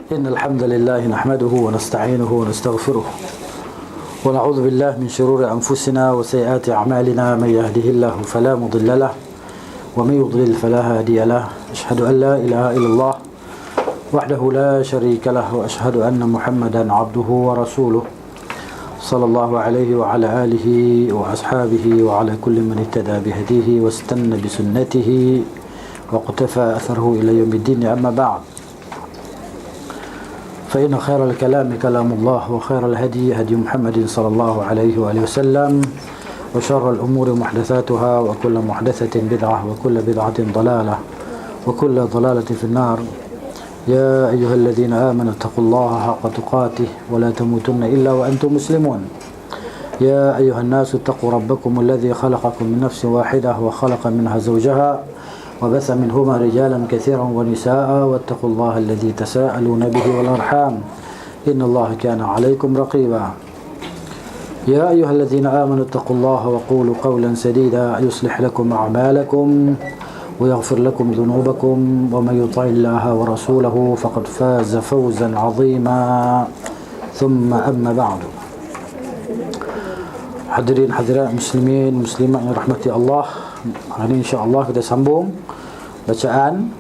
إن الحمد لله نحمده ونستعينه ونستغفره ونعوذ بالله من شرور أنفسنا وسيئات أعمالنا. من يهده الله فلا مضل له ومن يضلل فلا هادي له. أشهد أن لا إله إلا الله وحده لا شريك له وأشهد أن محمدا عبده ورسوله صلى الله عليه وعلى آله وأصحابه وعلى كل من اهتدى بهديه واستنى بسنته واقتفى أثره إلى يوم الدين. أما بعد، فإن خير الكلام كلام الله وخير الهدي هدي محمد صلى الله عليه وآله وسلم وشر الأمور محدثاتها وكل محدثة بدعة وكل بدعة ضلالة وكل ضلالة في النار. يا أيها الذين آمنوا اتقوا الله حق تقاته ولا تموتن إلا وأنتم مسلمون. يا أيها الناس اتقوا ربكم الذي خلقكم من نفس واحدة وخلق منها زوجها وبث منهما رجالا كثيرا ونساء واتقوا الله الذي تساءلون به والأرحام إن الله كان عليكم رقيبا. يا أيها الذين آمنوا اتقوا الله وقولوا قولا سديدا يصلح لكم أعمالكم ويغفر لكم ذنوبكم ومن يطع الله ورسوله فقد فاز فوزا عظيما. ثم أما بعد. Hadirin hadirat muslimin muslimat yang rahmati Allah, hari ini insya-Allah kita sambung bacaan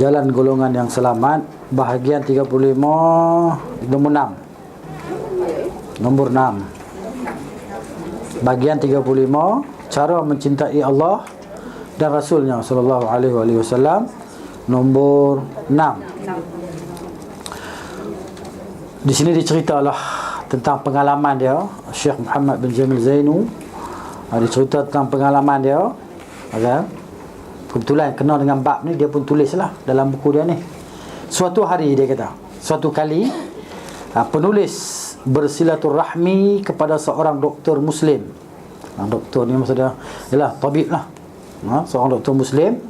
Jalan Golongan yang Selamat, bahagian 35, nombor 6. Nombor 6. Bahagian 35, cara mencintai Allah dan Rasulnya sallallahu alaihi wasallam, nombor 6. Di sini diceritalah tentang pengalaman dia, Syekh Muhammad bin Jamil Zainu. Dia cerita tentang pengalaman dia. Kebetulan kena dengan bab ni, dia pun tulislah dalam buku dia ni. Suatu hari, dia kata, suatu kali penulis bersilaturahmi kepada seorang doktor Muslim. Doktor ni maksudnya ialah tabib lah, seorang doktor Muslim.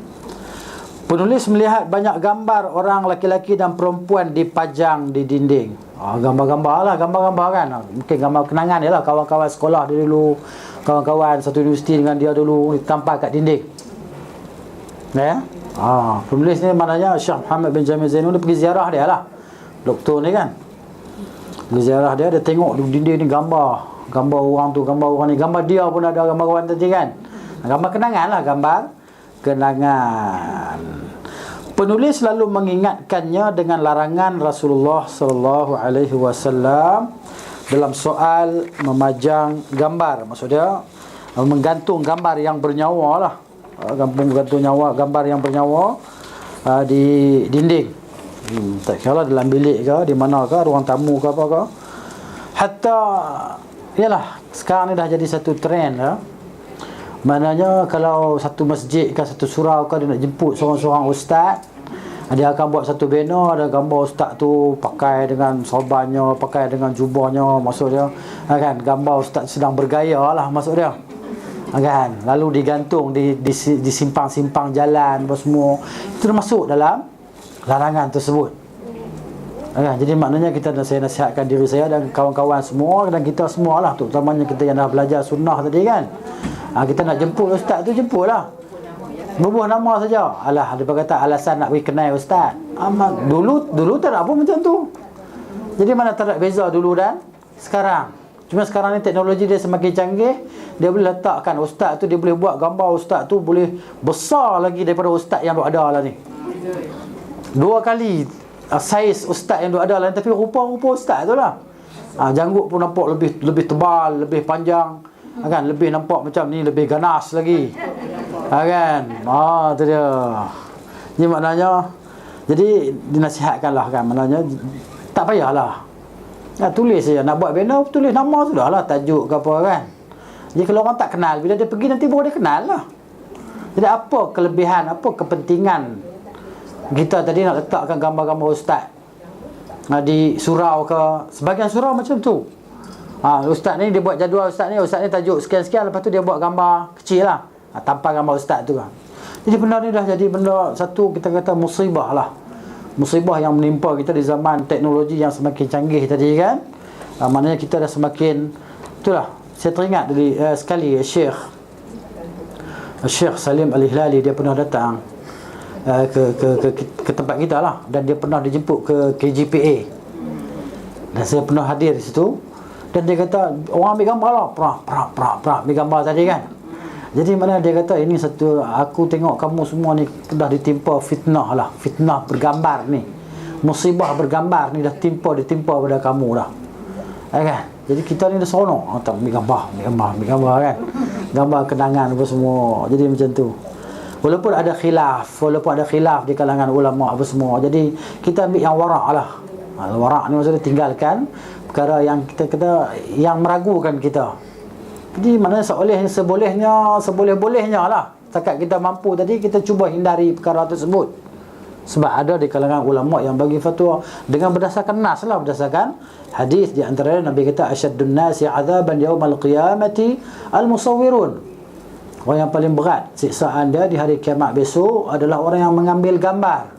Penulis melihat banyak gambar orang laki-laki dan perempuan dipajang di dinding. Gambar-gambar lah, gambar-gambar kan. Mungkin gambar kenangan dia lah, kawan-kawan sekolah dia dulu, kawan-kawan satu universiti dengan dia dulu, ditampal kat dinding. Ya? Penulis ni maknanya Syekh Muhammad bin Jamil Zainu, dia pergi ziarah dia lah, doktor ni kan. Pergi ziarah dia, dia tengok di dinding ni gambar orang tu, gambar orang ni, gambar dia pun ada, gambar kawan tadi kan. Gambar kenangan lah, gambar kenangan. Penulis lalu mengingatkannya dengan larangan Rasulullah sallallahu alaihi wasallam dalam soal memajang gambar. Maksudnya menggantung gambar yang bernyawa lah. Gantung gambar yang bernyawa di dinding. Tak kira dalam bilik ke, di mana ke, ruang tamu ke apa ke. Hatta yalah, sekarang ni dah jadi satu trend lah. Maknanya kalau satu masjid ke, satu surau ke, dia nak jemput seorang-seorang ustaz, dia akan buat satu banner, ada gambar ustaz tu pakai dengan sorbannya, pakai dengan jubahnya, maksud dia kan, gambar ustaz sedang bergaya lah maksud dia kan. Lalu digantung di simpang-simpang jalan apa semua. Itu termasuk dalam larangan tersebut kan. Jadi maknanya saya nasihatkan diri saya dan kawan-kawan semua, dan kita semualah, terutamanya kita yang dah belajar sunnah tadi kan. Kita nak jemput ustaz tu, jemputlah, bubuh nama saja. Alah, dia kata alasan nak pergi kenal ustaz. Dulu tak ada apa macam tu. Jadi mana tak ada beza dulu dan sekarang. Cuma sekarang ni teknologi dia semakin canggih. Dia boleh letakkan ustaz tu, dia boleh buat gambar ustaz tu boleh besar lagi daripada ustaz yang ada lah ni. 2 kali saiz ustaz yang ada lah, tapi rupa-rupa ustaz tu lah. Janggut pun nampak lebih tebal, lebih panjang kan, lebih nampak macam ni, lebih ganas lagi kan. Tu dia. Ini maknanya, jadi dinasihatkanlah kan, maknanya tak payahlah tulis saja, nak buat banner tulis nama sudahlah, tajuk ke apa kan. Jadi kalau orang tak kenal, bila dia pergi nanti baru dia kenal lah. Jadi apa kelebihan, apa kepentingan kita tadi nak letakkan gambar-gambar ustaz di surau ke. Sebagian surau macam tu, ustaz ni dia buat jadual, ustaz ni tajuk sekian-sekian, lepas tu dia buat gambar kecil lah, tampal gambar ustaz tu kan. Jadi benda ni dah jadi benda satu, kita kata musibah lah, musibah yang menimpa kita di zaman teknologi yang semakin canggih tadi kan. Maknanya kita dah semakin, itulah, saya teringat sekali Syekh Salim Al-Hilali, dia pernah datang ke tempat kita lah, dan dia pernah dijemput ke KGPA, dan saya pernah hadir di situ. Dan dia kata, orang ambil gambar lah, perah ambil gambar tadi kan. Jadi mana dia kata, ini satu, aku tengok kamu semua ni dah ditimpa fitnah lah, fitnah bergambar ni, musibah bergambar ni dah ditimpa pada kamu dah, kan? Jadi kita ni dah seronok, tak ambil gambar kan, gambar kenangan apa semua. Jadi macam tu. Walaupun ada khilaf di kalangan ulama apa semua, jadi kita ambil yang warak lah. Warak ni maksudnya tinggalkan perkara yang kita kata yang meragukan kita. Jadi mana seboleh-bolehnya lah, setakat kita mampu tadi, kita cuba hindari perkara tersebut. Sebab ada di kalangan ulama yang bagi fatwa dengan berdasarkan nas lah, berdasarkan hadis. Di antaranya Nabi kata, asyaddun nasi azaban yaumal qiyamati al-musawwirun. Orang yang paling berat siksaan dia di hari kiamat besok adalah orang yang mengambil gambar.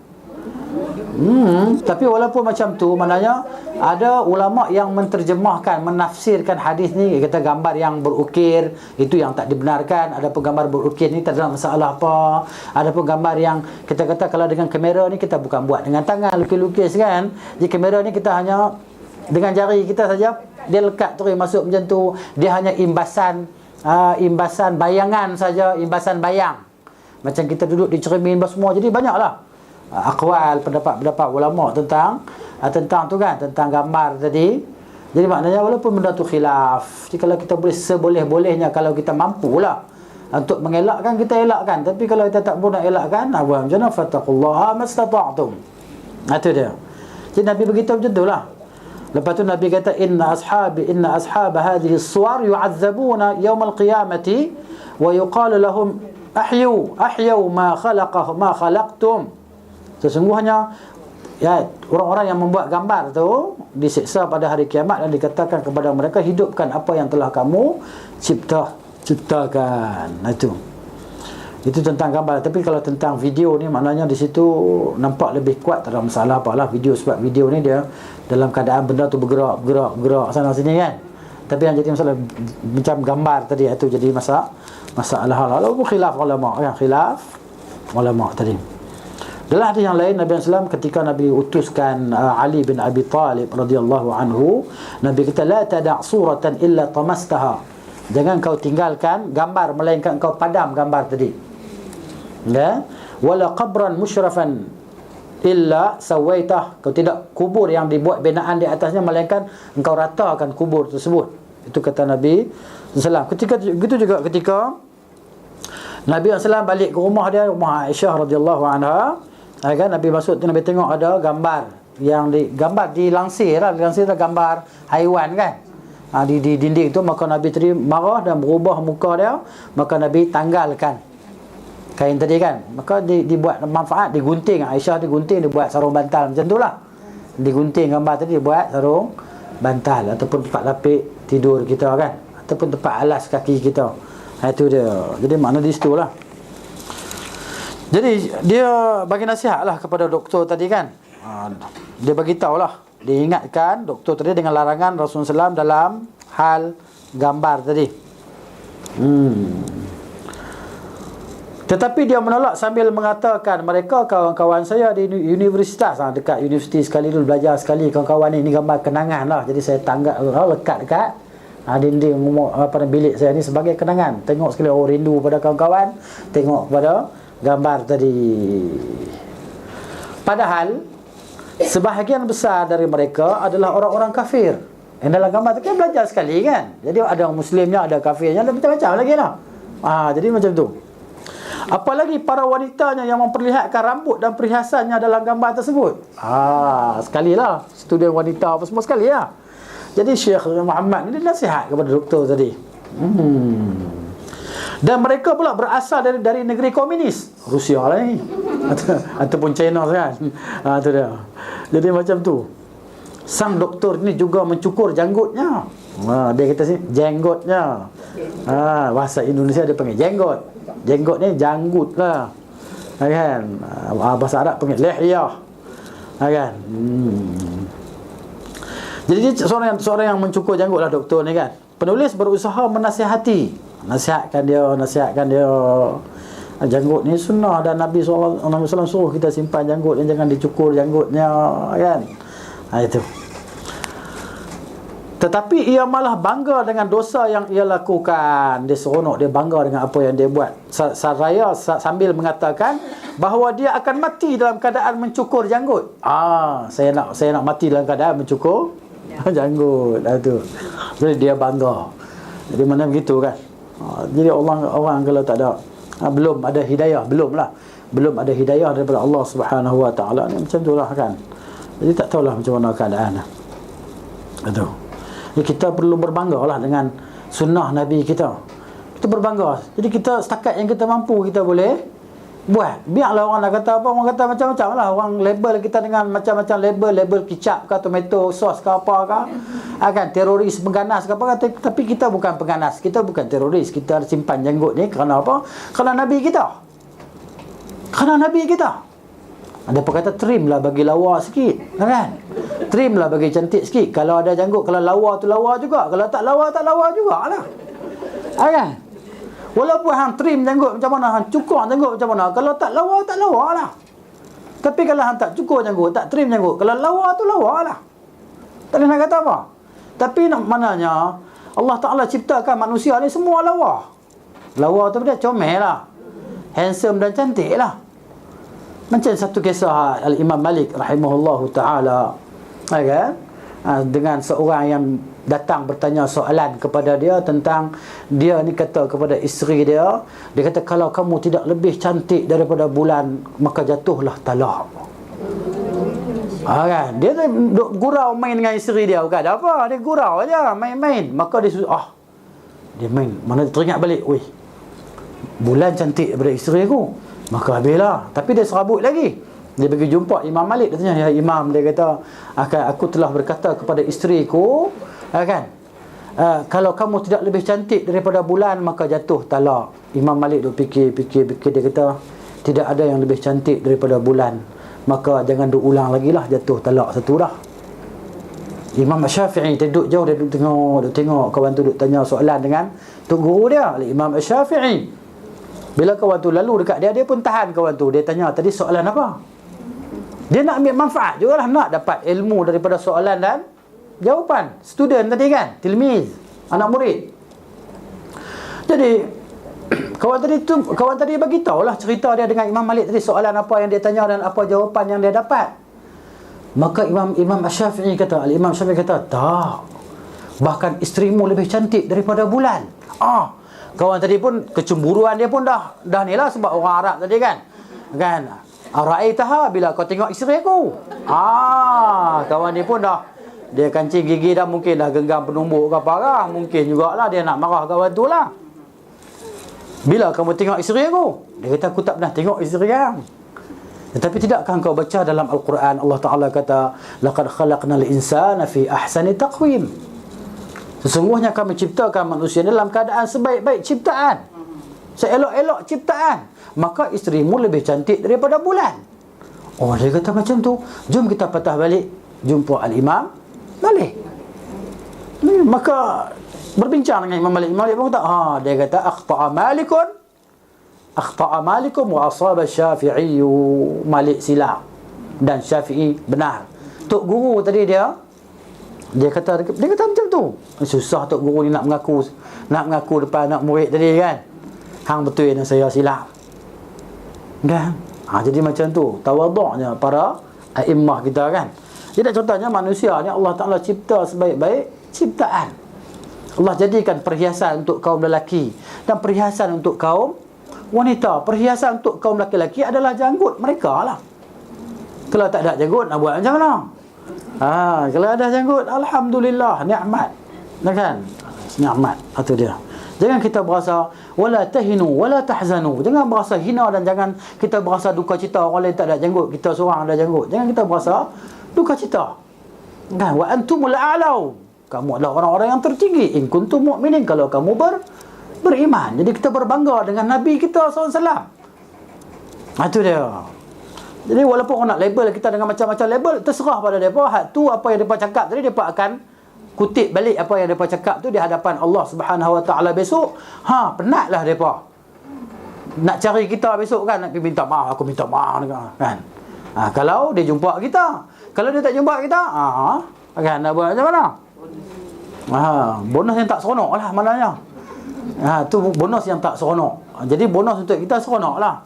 Tapi walaupun macam tu, maknanya ada ulama yang menterjemahkan, menafsirkan hadis ni, kata gambar yang berukir itu yang tak dibenarkan. Ada pun gambar berukir ni tak ada masalah apa. Ada pun gambar yang kita kata kalau dengan kamera ni kita bukan buat dengan tangan lukis-lukis kan. Jadi kamera ni kita hanya dengan jari kita saja, dia lekat terus masuk macam tu. Dia hanya imbasan bayangan saja, imbasan bayang. Macam kita duduk di cermin semua. Jadi banyaklah aqwal, pendapat ulama tentang tu kan, tentang gambar tadi. Jadi maknanya walaupun benda tu khilaf, jadi kalau kita boleh seboleh-bolehnya, kalau kita mampulah untuk mengelakkan, kita elakkan. Tapi kalau kita tak boleh nak elakkan, macam mana? Fattaqullaha mastata'tum. Itu dia. Jadi Nabi beritahu macam tu lah. Lepas tu Nabi kata, inna ashab hadhihi as-suwar yu'adzabuna yawm al-qiyamati wa yuqalu lahum ahyu ma khalaqtum. Sesungguhnya ya, orang-orang yang membuat gambar tu disiksa pada hari kiamat, dan dikatakan kepada mereka, hidupkan apa yang telah kamu ciptakan. Itu tentang gambar. Tapi kalau tentang video ni, maknanya di situ nampak lebih kuat, tak ada masalah apalah video, sebab video ni dia dalam keadaan benda tu bergerak sana sini kan. Tapi yang jadi masalah macam gambar tadi, itu jadi masalah. Lalu khilaf ulama kan, tadi. Dalam hadis yang lain, Nabi SAW ketika Nabi utuskan Ali bin Abi Talib radhiyallahu anhu, Nabi kata, la tada' suratan illa tamastaha. Jangan kau tinggalkan gambar melainkan kau padam gambar tadi. Ya? Wala qabran musyrafan illa sawaitah. Kau tidak kubur yang dibuat binaan di atasnya, melainkan engkau ratakan kubur tersebut. Itu kata Nabi SAW. Begitu juga ketika Nabi SAW balik ke rumah dia, rumah Aisyah radhiyallahu anha. Kan Nabi masuk tu, Nabi tengok ada gambar yang gambar dilansir lah, gambar haiwan kan, di dinding tu. Maka Nabi tadi marah dan berubah muka dia. Maka Nabi tanggalkan kain tadi kan. Maka dibuat manfaat, digunting. Aisyah digunting, dibuat sarung bantal macam tu lah. Digunting gambar tadi, dibuat sarung bantal ataupun tempat lapik tidur kita kan, ataupun tempat alas kaki kita. Itu dia. Jadi makna di situ lah. Jadi dia bagi nasihat lah kepada doktor tadi kan. Dia bagi tahu lah, dia ingatkan doktor tadi dengan larangan Rasulullah SAW dalam hal gambar tadi. Tetapi dia menolak sambil mengatakan, mereka kawan-kawan saya di universitas, dekat universiti sekali dulu belajar sekali, kawan-kawan ini gambar kenangan lah. Jadi saya lekat dekat dinding bilik saya ni sebagai kenangan. Tengok sekali, rindu pada kawan-kawan, tengok pada gambar tadi. Padahal sebahagian besar dari mereka adalah orang-orang kafir. Yang dalam gambar tu kan belajar sekali kan. Jadi ada muslimnya, ada kafirnya, ada macam-macam lagi lah. Jadi macam tu. Apalagi para wanitanya yang memperlihatkan rambut dan perhiasannya dalam gambar tersebut. Sekali lah, student wanita apa semua sekali lah. Jadi Syekh Muhammad ni nasihat kepada doktor tadi. Dan mereka pula berasal dari negeri komunis, Rusia lah ni, ataupun China kan. Itu dia. Jadi macam tu. Sang doktor ni juga mencukur janggutnya. Dia kata sini jenggotnya. Bahasa Indonesia dia panggil jenggot. Jenggot ni janggut lah. Kan? Bahasa Arab panggil lihyah. Kan? Jadi dia seorang yang mencukur janggut lah doktor ni kan. Penulis berusaha menasihati, nasihatkan dia. Janggut ni sunnah, dan Nabi SAW suruh kita simpan janggut ni, jangan dicukur janggutnya, kan. Itu. Tetapi ia malah bangga dengan dosa yang ia lakukan. Dia seronok, dia bangga dengan apa yang dia buat. Saraya sambil mengatakan bahawa dia akan mati dalam keadaan mencukur janggut. Saya nak mati dalam keadaan mencukur janggut. Itu. Jadi dia bangga. Jadi mana begitu kan? Jadi orang kalau tak ada belum ada hidayah, belum ada hidayah daripada Allah Subhanahu Wa Taala ni, macam itulah kan. Jadi tak tahulah macam mana keadaan. Itu. Jadi kita perlu berbanggalah dengan sunnah Nabi kita. Kita berbangga. Jadi kita setakat yang kita mampu kita boleh buat. Biarlah orang nak kata apa, orang kata macam-macam lah. Orang label kita dengan macam-macam label kicap ke, tomato sauce ke apa ke, akan teroris, pengganas ke apa. Tapi kita bukan pengganas, kita bukan teroris. Kita simpan janggut ni kerana apa? Kerana Nabi kita. Ada pun kata trim lah bagi lawa sikit, kan? Trim lah bagi cantik sikit. Kalau ada janggut, kalau lawa tu lawa juga, kalau tak lawa jugalah, kan? Walaupun hang trim janggut macam mana, hang cukur janggut macam mana, kalau tak lawa lah. Tapi kalau hang tak cukur janggut, tak trim janggut, kalau lawa tu lawa lah. Tak boleh nak kata apa. Tapi maknanya Allah Ta'ala ciptakan manusia ni semua lawa. Lawa tu dia comel lah, handsome dan cantik lah. Macam satu kisah Al-Imam Malik rahimahullahu ta'ala, kan? Dengan seorang yang datang bertanya soalan kepada dia tentang, dia ni kata kepada isteri dia kata, kalau kamu tidak lebih cantik daripada bulan, maka jatuhlah talak. Kan? Dia duk gurau main dengan isteri dia, bukan ada apa, dia gurau aja, main-main. Maka dia main, mana teringat balik, weh, bulan cantik daripada isteri aku, maka habislah. Tapi dia serabut lagi. Dia pergi jumpa Imam Malik. Dia tanya, ya Imam, dia kata, aku telah berkata kepada isteriku, kan, kalau kamu tidak lebih cantik daripada bulan, maka jatuh talak. Imam Malik duk fikir. Dia kata, tidak ada yang lebih cantik daripada bulan, maka jangan duk ulang lagi lah, jatuh talak satu dah. Imam Syafi'i duduk jauh, dia duduk tengok kawan tu duk tanya soalan dengan tok guru dia, Imam Syafi'i. Bila kawan tu lalu dekat dia pun tahan kawan tu. Dia tanya, tadi soalan apa? Dia nak ambil manfaat jugalah, nak dapat ilmu daripada soalan dan jawapan student tadi kan, tilmiz, anak murid. Jadi kawan tadi bagi tahulah cerita dia dengan Imam Malik tadi, soalan apa yang dia tanya dan apa jawapan yang dia dapat. Maka Imam Syafi'i kata, Al-Imam Syafi'i kata, tak, bahkan isterimu lebih cantik daripada bulan. Kawan tadi pun kecemburuan dia pun dah ni lah, sebab orang Arab tadi kan. Ara'aitaha, bila kau tengok isteri aku. Kawan dia pun dah, dia kancing gigi dah, mungkin dah genggam penumbuk ke apa lah. Mungkin jugalah dia nak marah kawan tu lah. Bila kamu tengok isteri aku? Dia kata, aku tak pernah tengok isteri yang. Tetapi tidakkah kau baca dalam Al-Quran, Allah Ta'ala kata, laqad khalaqnal insana fi ahsani taqwim. Sesungguhnya kami ciptakan manusia dalam keadaan sebaik-baik ciptaan, seelok-elok ciptaan. Maka isterimu lebih cantik daripada bulan. Dia kata macam tu. Jom kita patah balik, jumpa Al-Imam Malik. Maka berbincang dengan Imam Malik. Imam Malik pun kata, dia kata, akhta'a Malikum wa asaba Syafi'i. Malik silap dan Syafi'i benar. Tok guru tadi dia kata macam tu. Susah tok guru ni nak mengaku depan anak murid tadi kan. Hang betul yang saya silap. Kan? Jadi macam tu tawaduknya para a'immah kita kan. Jadi contohnya manusia ni Allah Ta'ala cipta sebaik-baik ciptaan. Allah jadikan perhiasan untuk kaum lelaki dan perhiasan untuk kaum wanita. Perhiasan untuk kaum lelaki adalah janggut mereka lah. Kalau tak ada janggut, nak buat macam mana? Kalau ada janggut, alhamdulillah, nikmat. Kan? Nikmat. Itu dia. Jangan kita berasa wala tahinu wala tahzanu. Jangan berasa hina dan jangan kita berasa duka cita orang lain tak ada janggut, kita seorang ada janggut. Jangan kita berasa duka cita. Kan? Wa antumul a'lau. Kamu adalah orang-orang yang tertinggi. In kuntum mu'minin, kalau kamu beriman. Jadi kita berbangga dengan Nabi kita SAW. Itu dia. Jadi walaupun orang nak label kita dengan macam-macam label, terserah pada mereka. Hak tu apa yang mereka cakap tadi, mereka akan kutip balik apa yang mereka cakap tu di hadapan Allah Subhanahu Wa Taala besok. Penatlah mereka. nak cari kita besok kan, nak pergi minta maaf, aku minta maaf kan. Kalau dia jumpa kita, kalau dia tak jumpa kita, kan nak buat macam mana? Bonus yang tak seronok lah maknanya. Tu bonus yang tak seronok. Jadi bonus untuk kita seronok lah.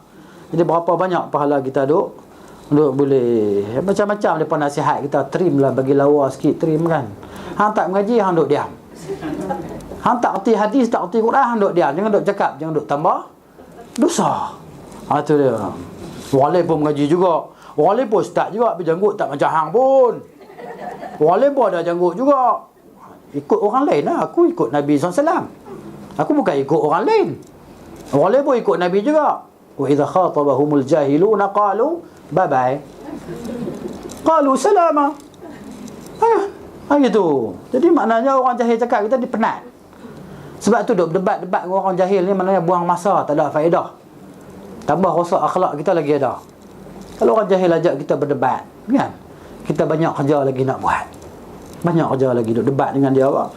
Jadi berapa banyak pahala kita duk boleh macam-macam depa nasihat kita, trim lah, bagi lawa sikit, trim kan. Hang tak mengaji, hang duk diam. Hang tak erti hadis, tak erti Quran, hang duk diam. Jangan duk cakap, jangan duk tambah dosa. Tu dia. Walai pun mengaji juga. Walai pun ustaz juga, tapi janggut tak macam hang pun. Walai pun ada janggut juga. Ikut orang lain lah. Aku ikut Nabi SAW. Aku bukan ikut orang lain. Walai pun ikut Nabi juga. Wa idza khatabahumul jahiluna qalu bye-bye. Qalu salama. Gitu. Jadi maknanya orang jahil cakap kita dia penat. Sebab tu duk debat-debat dengan orang jahil ni maknanya buang masa, tak ada faedah. Tambah rosak akhlak kita lagi ada. Kalau orang jahil ajak kita berdebat, kan? Kita banyak kerja lagi nak buat. Banyak kerja lagi duk debat dengan dia apa.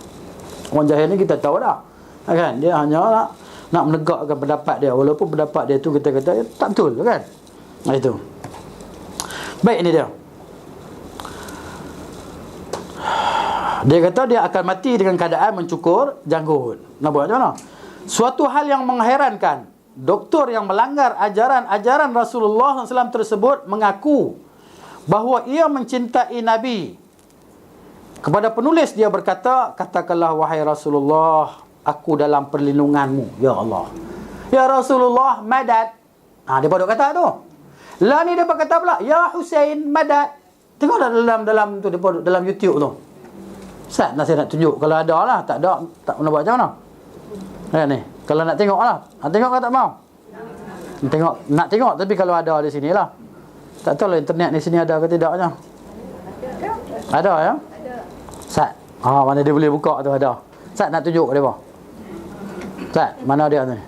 Orang jahil ni kita tahu dah. Kan? Dia hanya nak menegakkan pendapat dia, walaupun pendapat dia tu kita kata tak betul, kan? Itu. Baik, ini dia. Dia kata dia akan mati dengan keadaan mencukur janggut. Nak buat macam mana? Suatu hal yang mengherankan, doktor yang melanggar ajaran Rasulullah SAW tersebut mengaku bahawa ia mencintai Nabi. Kepada penulis dia berkata, katakanlah wahai Rasulullah, aku dalam perlindunganmu, ya Allah. Ya Rasulullah, madad. Dia pada kata tu. Lah ni dia kata pula, ya Husain, madad. Tengok dalam tu, dalam YouTube tu. Ustaz, saya nak tunjuk. Kalau ada lah, tak ada, tak nak buat macam mana? Ni, kalau nak tengok lah. Nak tengok ke tak mau? Nak tengok, tapi kalau ada di sini lah. Tak tahu lah internet di sini ada ke tidaknya. Ada ya? Ustaz, mana dia boleh buka tu ada. Ustaz nak tunjuk dia apa? Ustaz, mana dia ni?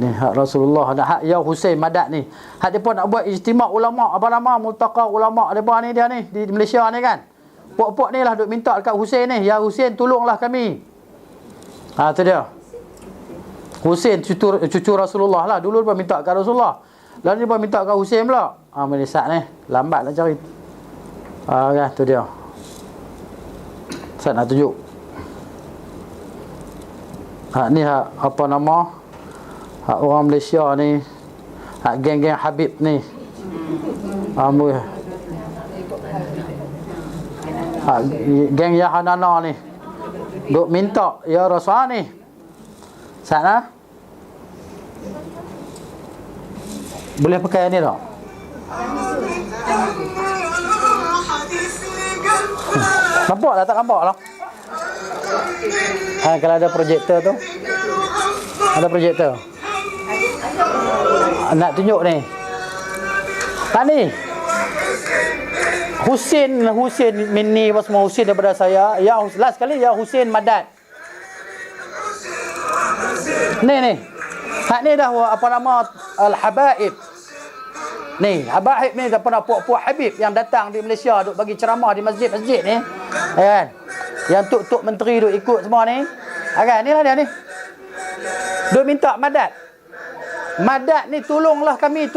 Ni hak Rasulullah, ada hak ya Husain Madad ni. Hak depa nak buat ijtima' ulama, apa nama multaqa ulama depa ni, dia ni di Malaysia ni kan. Pok-pok ni lah duk minta dekat Husain ni, ya Husain tolonglah kami. Tu dia. Husain cucu Rasulullah lah. Dulu dia minta kat Rasulullah. Lalu dia minta kat Husain pula. Menisat ni, lambat nak cari. Kan tu dia. Saya nak tunjuk. Ni hak apa nama? Hak orang Malaysia ni. Hak geng-geng Habib ni. Geng Yahanana ni duk minta ya Rasulullah ni. Sana boleh pakai ni tak? Nampak tak? Tak nampak lah. Kalau ada projektor tu, ada projektor nak tunjuk ni. Tak ni Husain Minni apa semua Husain daripada saya. Ya last sekali ya Husain Madad. Ni. Hak ni dah apa nama Al-Habaib. Ni, Habaib ni apa nama puak-puak Habib yang datang di Malaysia duk bagi ceramah di masjid-masjid ni. Kan? Yang tok-tok menteri duk ikut semua ni. Kan? Inilah dia ni. Duk minta Madad. Madad ni tolonglah kami.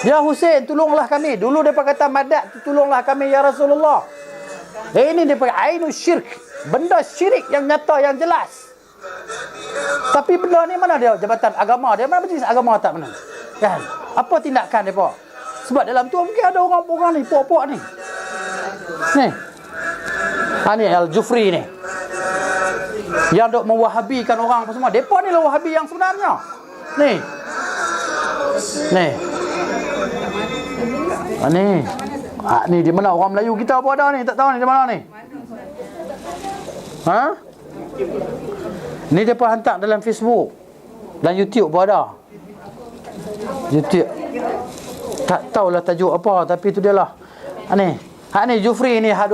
Ya Husain, tolonglah kami. Dulu dia kata Madad, tolonglah kami ya Rasulullah. Ini dia pakai ainul syirk. Benda syirik yang nyata, yang jelas. Tapi benda ni mana dia? Jabatan agama dia. Mana majlis agama tak mana? Kan? Apa tindakan dia pak? Sebab dalam tu mungkin ada orang-orang ni, puak-puak ni. Ni. Ni Al-Jufri ni. Yang duk mewahabikan orang apa semua. Depa ni lah wahabi yang sebenarnya. Ni. Ni di mana orang Melayu kita apa ada ni? Tak tahu ni di mana ni? Ni depa hantar dalam Facebook dan YouTube pun ada. YouTube. Tak tahulah tajuk apa, tapi tu dia lah. Hak ni Jufri ni hak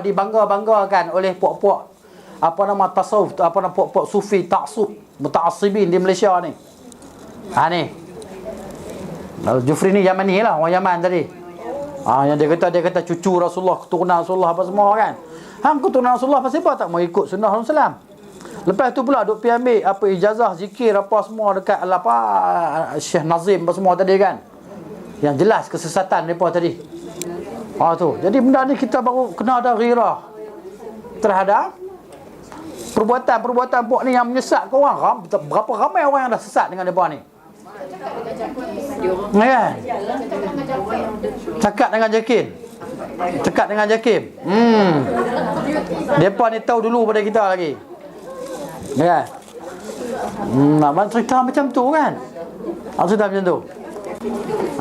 dibangga-banggakan oleh puak-puak apa nama tasawuf, apa nama puak-puak sufi ta'assub, muta'assibin di Malaysia ni. Ni. Jufri ni Yamani lah, orang Yaman tadi. Yang dia kata cucu Rasulullah, keturunan Rasulullah apa semua kan. Hang keturunan Rasulullah pasal apa tak mau ikut sunnah Rasulullah? Lepas tu pula duk pergi ambil apa ijazah zikir apa semua dekat apa Syekh Nazim apa semua tadi kan. Yang jelas kesesatan depa tadi. Tu. Jadi benda ni kita baru kena ada ghirah terhadap perbuatan-perbuatan puak ni yang menyesatkan orang. Berapa ramai orang yang dah sesat dengan depa ni. Kan? Cakap dengan Jakim. Cakap dengan Jakim. Depa ni tahu dulu pada kita lagi. Ya. Nak cerita macam tu kan? Cerita macam tu.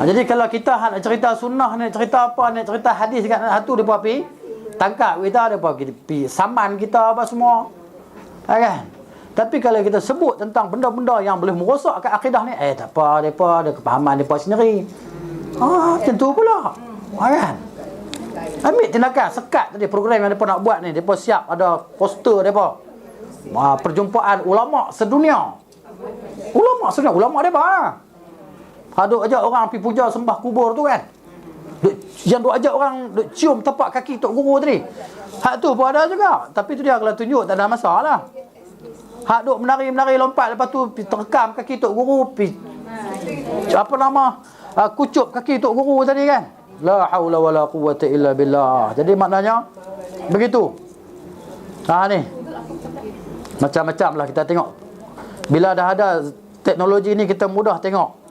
Jadi kalau kita nak cerita sunnah, nak cerita apa, nak cerita hadis kat satu depa pi tangkap kita, depa pi saman kita apa semua. Kan? Tapi kalau kita sebut tentang benda-benda yang boleh merosakkan akidah ni, tak apa, depa ada kepahaman depa sendiri. Tentu pula. Kan? Ambil tindakan, sekat tadi program yang depa nak buat ni, depa siap ada poster depa. Perjumpaan ulama sedunia. Ulama sedunia, ulama depa. Duk ajak orang pergi puja sembah kubur tu kan. Yang duk ajak orang duk cium tapak kaki tok guru tadi. Hak tu pun ada juga. Tapi tu dia kalau tunjuk tak ada masalah. Hak duk menari-menari lompat lepas tu terekam kaki tok guru pi apa nama kucup kaki tok guru tadi kan. La haula wala quwwata illa billah. Jadi maknanya begitu. Ni. Macam-macam lah kita tengok. Bila dah ada teknologi ni kita mudah tengok.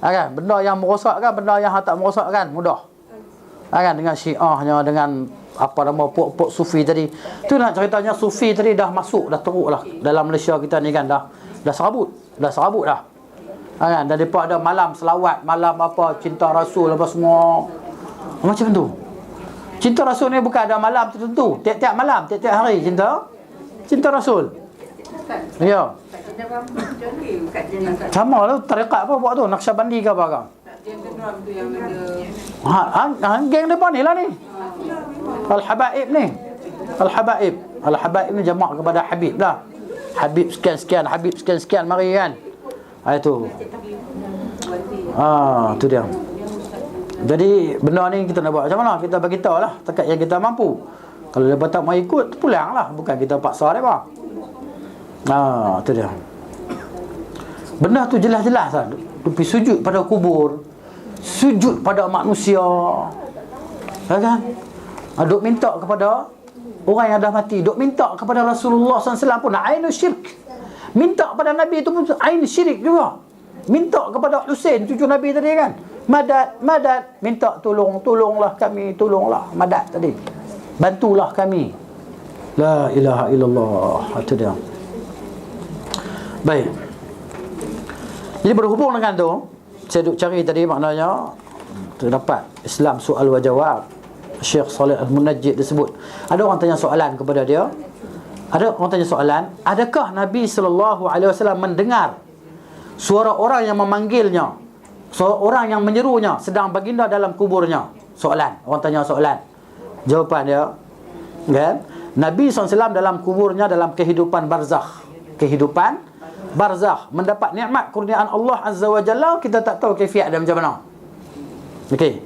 Kan? Benda yang merosakkan, benda yang tak merosakkan mudah. Kan? Dengan syiahnya, dengan apa nama puak-puak sufi tadi. Tu nak ceritanya sufi tadi dah masuk, dah teruk lah dalam Malaysia kita ni kan. Dah serabut dah. Kan? Dan mereka ada malam selawat, malam apa cinta rasul apa semua. Macam tu. Cinta rasul ni bukan ada malam tertentu. Tiap-tiap malam, tiap-tiap hari cinta rasul. Ya. Sama lah tarekat apa buat tu, Naqsyabandi ke apa kan? Geng depan ni lah ni. Al-Habaib ni. Al-Habaib ni jamak kepada Habib lah. Habib sekian-sekian, Habib sekian-sekian mari kan. Itu. Tu dia. Jadi benda ni kita nak buat macam mana? Kita bagi tahu lah takat yang kita mampu. Kalau dia tak mau ikut, pulang lah. Bukan kita paksa dia apa. Tu dia. Benda tu jelas-jelas lah. Pergi sujud pada kubur, sujud pada manusia, kan? Duk minta kepada orang yang dah mati, duk minta kepada Rasulullah SAW pun ainul syirik. Minta kepada Nabi itu pun ainul syirik juga. Minta kepada Husain cucu Nabi tadi kan, madad, minta tolonglah kami, tolonglah, madad tadi, bantulah kami. La ilaha illallah. Itu dia. Baik. Jadi berhubung dengan tu, saya duk cari tadi maknanya terdapat Islam soal wa jawab. Syekh Saleh Al-Munajjid disebut. Ada orang tanya soalan kepada dia. Adakah Nabi SAW mendengar suara orang yang memanggilnya, suara orang yang menyerunya sedang baginda dalam kuburnya? Soalan. Orang tanya soalan. Jawapan dia, kan? Nabi SAW dalam kuburnya dalam kehidupan barzakh. Mendapat nikmat kurniaan Allah Azza wa Jalla, kita tak tahu kaifiat dia macam mana. Okey.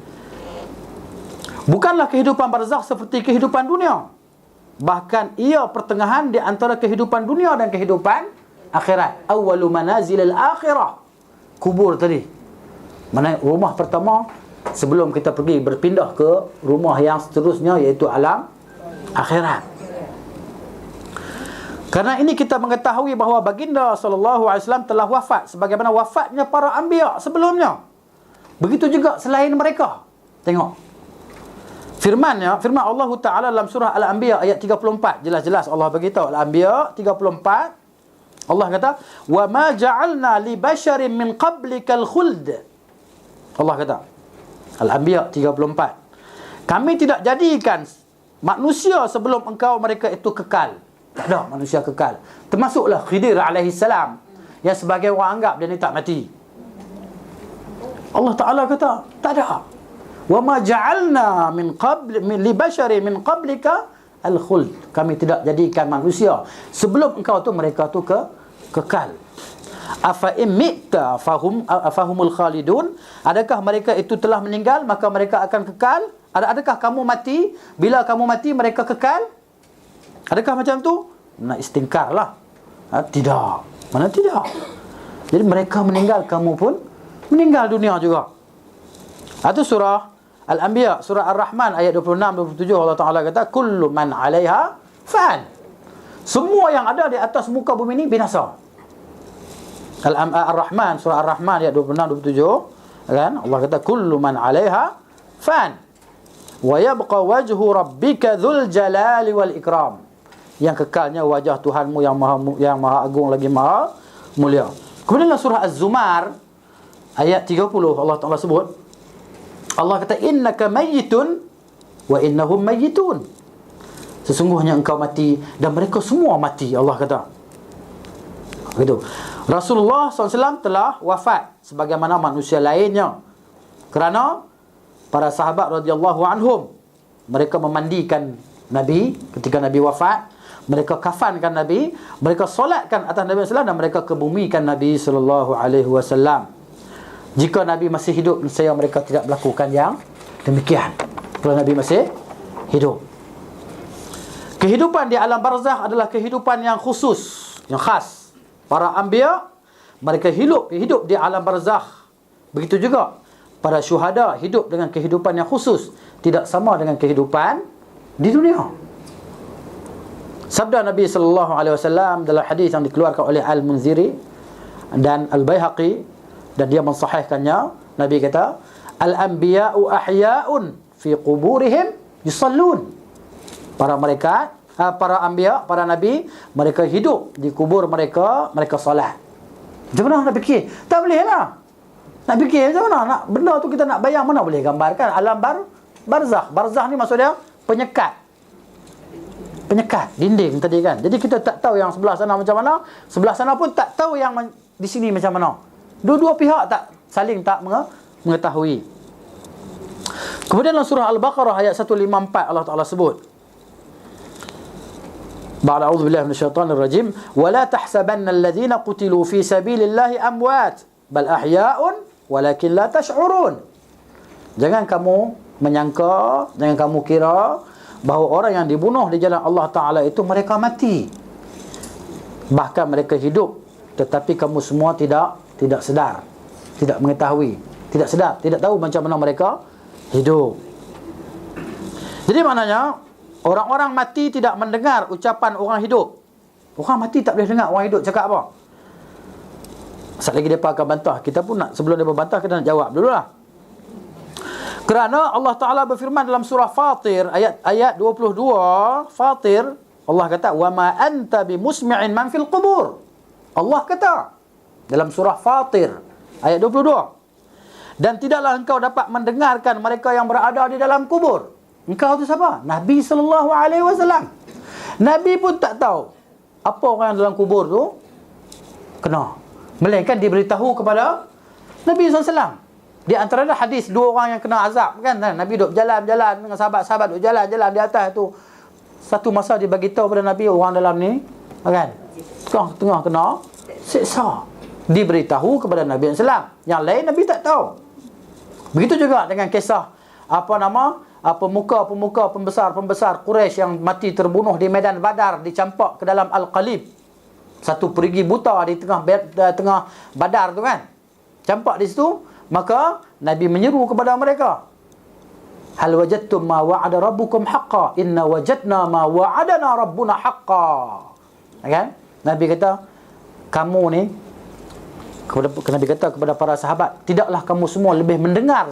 Bukanlah kehidupan barzakh seperti kehidupan dunia. Bahkan ia pertengahan di antara kehidupan dunia dan kehidupan akhirat. Awwalu manazilil akhirah. Kubur tadi. Mana rumah pertama sebelum kita pergi berpindah ke rumah yang seterusnya, iaitu alam akhirat. Karena ini kita mengetahui bahawa baginda SAW telah wafat sebagaimana wafatnya para anbiya sebelumnya. Begitu juga selain mereka. Tengok. Firman Allah Ta'ala dalam surah Al-Anbiya ayat 34. Jelas-jelas Allah beritahu Al-Anbiya 34. Allah kata, "Wa ma ja'alna li basharin min qablikal khuld." Allah kata. Al-Anbiya 34. Kami tidak jadikan manusia sebelum engkau mereka itu kekal. Tak ada manusia kekal. Termasuklah Khidir alaihissalam yang sebagai orang anggap dia ni tak mati. Allah Ta'ala kata, tak ada. Wa ma ja'alna min qabl li basharin min qablika al-khuld. Kami tidak jadikan manusia sebelum engkau tu mereka tu kekal. Afa imitta fahumul khalidun. Adakah mereka itu telah meninggal maka mereka akan kekal? Adakah kamu mati, bila kamu mati mereka kekal? Adakah macam tu? Nak istingkar lah. Tidak. Mana tidak? Jadi mereka meninggal, kamu pun meninggal dunia juga. Itu surah Al-Anbiya, surah Ar-Rahman ayat 26-27, Allah Ta'ala kata, kullu man 'alaiha fan. Semua yang ada di atas muka bumi ini binasa. Ar-Rahman, surah Ar-Rahman ayat 26-27, kan? Allah kata, kullu man 'alaiha fan. Wa yabqa wajhu rabbika dzul jalali wal ikram. Yang kekalnya wajah Tuhanmu yang maha agung lagi maha mulia. Kemudian dalam surah Az-Zumar ayat 30, Allah Ta'ala sebut, Allah kata, innaka mayyitun wa innahum mayyitun. Sesungguhnya engkau mati dan mereka semua mati, Allah kata. Gitu. Rasulullah SAW telah wafat sebagaimana manusia lainnya. Kerana para sahabat radhiyallahu anhum, mereka memandikan Nabi ketika Nabi wafat, mereka kafankan Nabi, mereka solatkan atas Nabi SAW, dan mereka kebumikan Nabi SAW. Jika Nabi masih hidup, saya mereka tidak melakukan yang demikian. Kalau Nabi masih hidup. Kehidupan di alam barzakh adalah kehidupan yang khusus, yang khas. Para anbiya, mereka hidup di alam barzakh. Begitu juga para syuhada hidup dengan kehidupan yang khusus, tidak sama dengan kehidupan di dunia. Sabda Nabi sallallahu alaihi wasallam dalam hadis yang dikeluarkan oleh Al-Munziri dan Al-Baihaqi, dan dia mensahihkannya, Nabi kata, al-anbiya'u ahya'un fi quburihim yusallun. Para anbiya, para nabi, mereka hidup di kubur mereka, mereka solat. Macam mana nak fikir? Tak boleh lah. Nak fikir macam mana? Nak, benda tu kita nak bayang, mana boleh gambarkan. Alam barzakh. Barzakh ni maksudnya penyekat, dinding tadi kan. Jadi kita tak tahu yang sebelah sana macam mana, sebelah sana pun tak tahu yang di sini macam mana. Dua-dua pihak saling tak mengetahui. Kemudian dalam surah Al-Baqarah ayat 154, Allah Ta'ala sebut, ba'da a'udzu billahi minasyaitonir rajim, wa la tahsabanna alladhina qutilu fi sabilillahi amwat bal ahya'un walakin la tash'urun. Jangan kamu menyangka, jangan kamu kira bahawa orang yang dibunuh di jalan Allah Ta'ala itu mereka mati. Bahkan mereka hidup, tetapi kamu semua tidak sedar, tidak mengetahui, tidak sedar, tidak tahu macam mana mereka hidup. Jadi maknanya, orang-orang mati tidak mendengar ucapan orang hidup. Orang mati tak boleh dengar orang hidup cakap apa. Sekali lagi mereka akan bantah. Kita pun nak, sebelum mereka bantah, kita nak jawab dululah. Kerana Allah Ta'ala berfirman dalam surah Fatir ayat 22, Fatir, Allah kata, wa ma anta bimusmi'in man fil qubur. Allah kata dalam surah Fatir ayat 22, dan tidaklah engkau dapat mendengarkan mereka yang berada di dalam kubur. Engkau tu siapa? Nabi sallallahu alaihi wasallam. Nabi pun tak tahu apa orang yang dalam kubur tu kena, melainkan diberitahu kepada Nabi sallallahu alaihi wasallam. Di antara hadis dua orang yang kena azab kan, Nabi duduk berjalan-jalan dengan sahabat-sahabat, duduk jalan-jalan di atas tu. Satu masa dia bagi tahu pada Nabi, orang dalam ni kan tengah kena siksa. Diberitahu kepada Nabi SAW. Yang lain Nabi tak tahu. Begitu juga dengan kisah pemuka-pemuka pembesar Quraisy yang mati terbunuh di medan Badar, dicampak ke dalam Al-Qalib. Satu perigi buta di tengah Badar tu kan, campak di situ. Maka Nabi menyeru kepada mereka, hal wajadtum ma wa'ada rabbukum haqqan, inna wajadna ma wa'adana rabbuna haqqan. Kan? Nabi kata, kamu ni, Nabi kata kepada para sahabat, tidaklah kamu semua lebih mendengar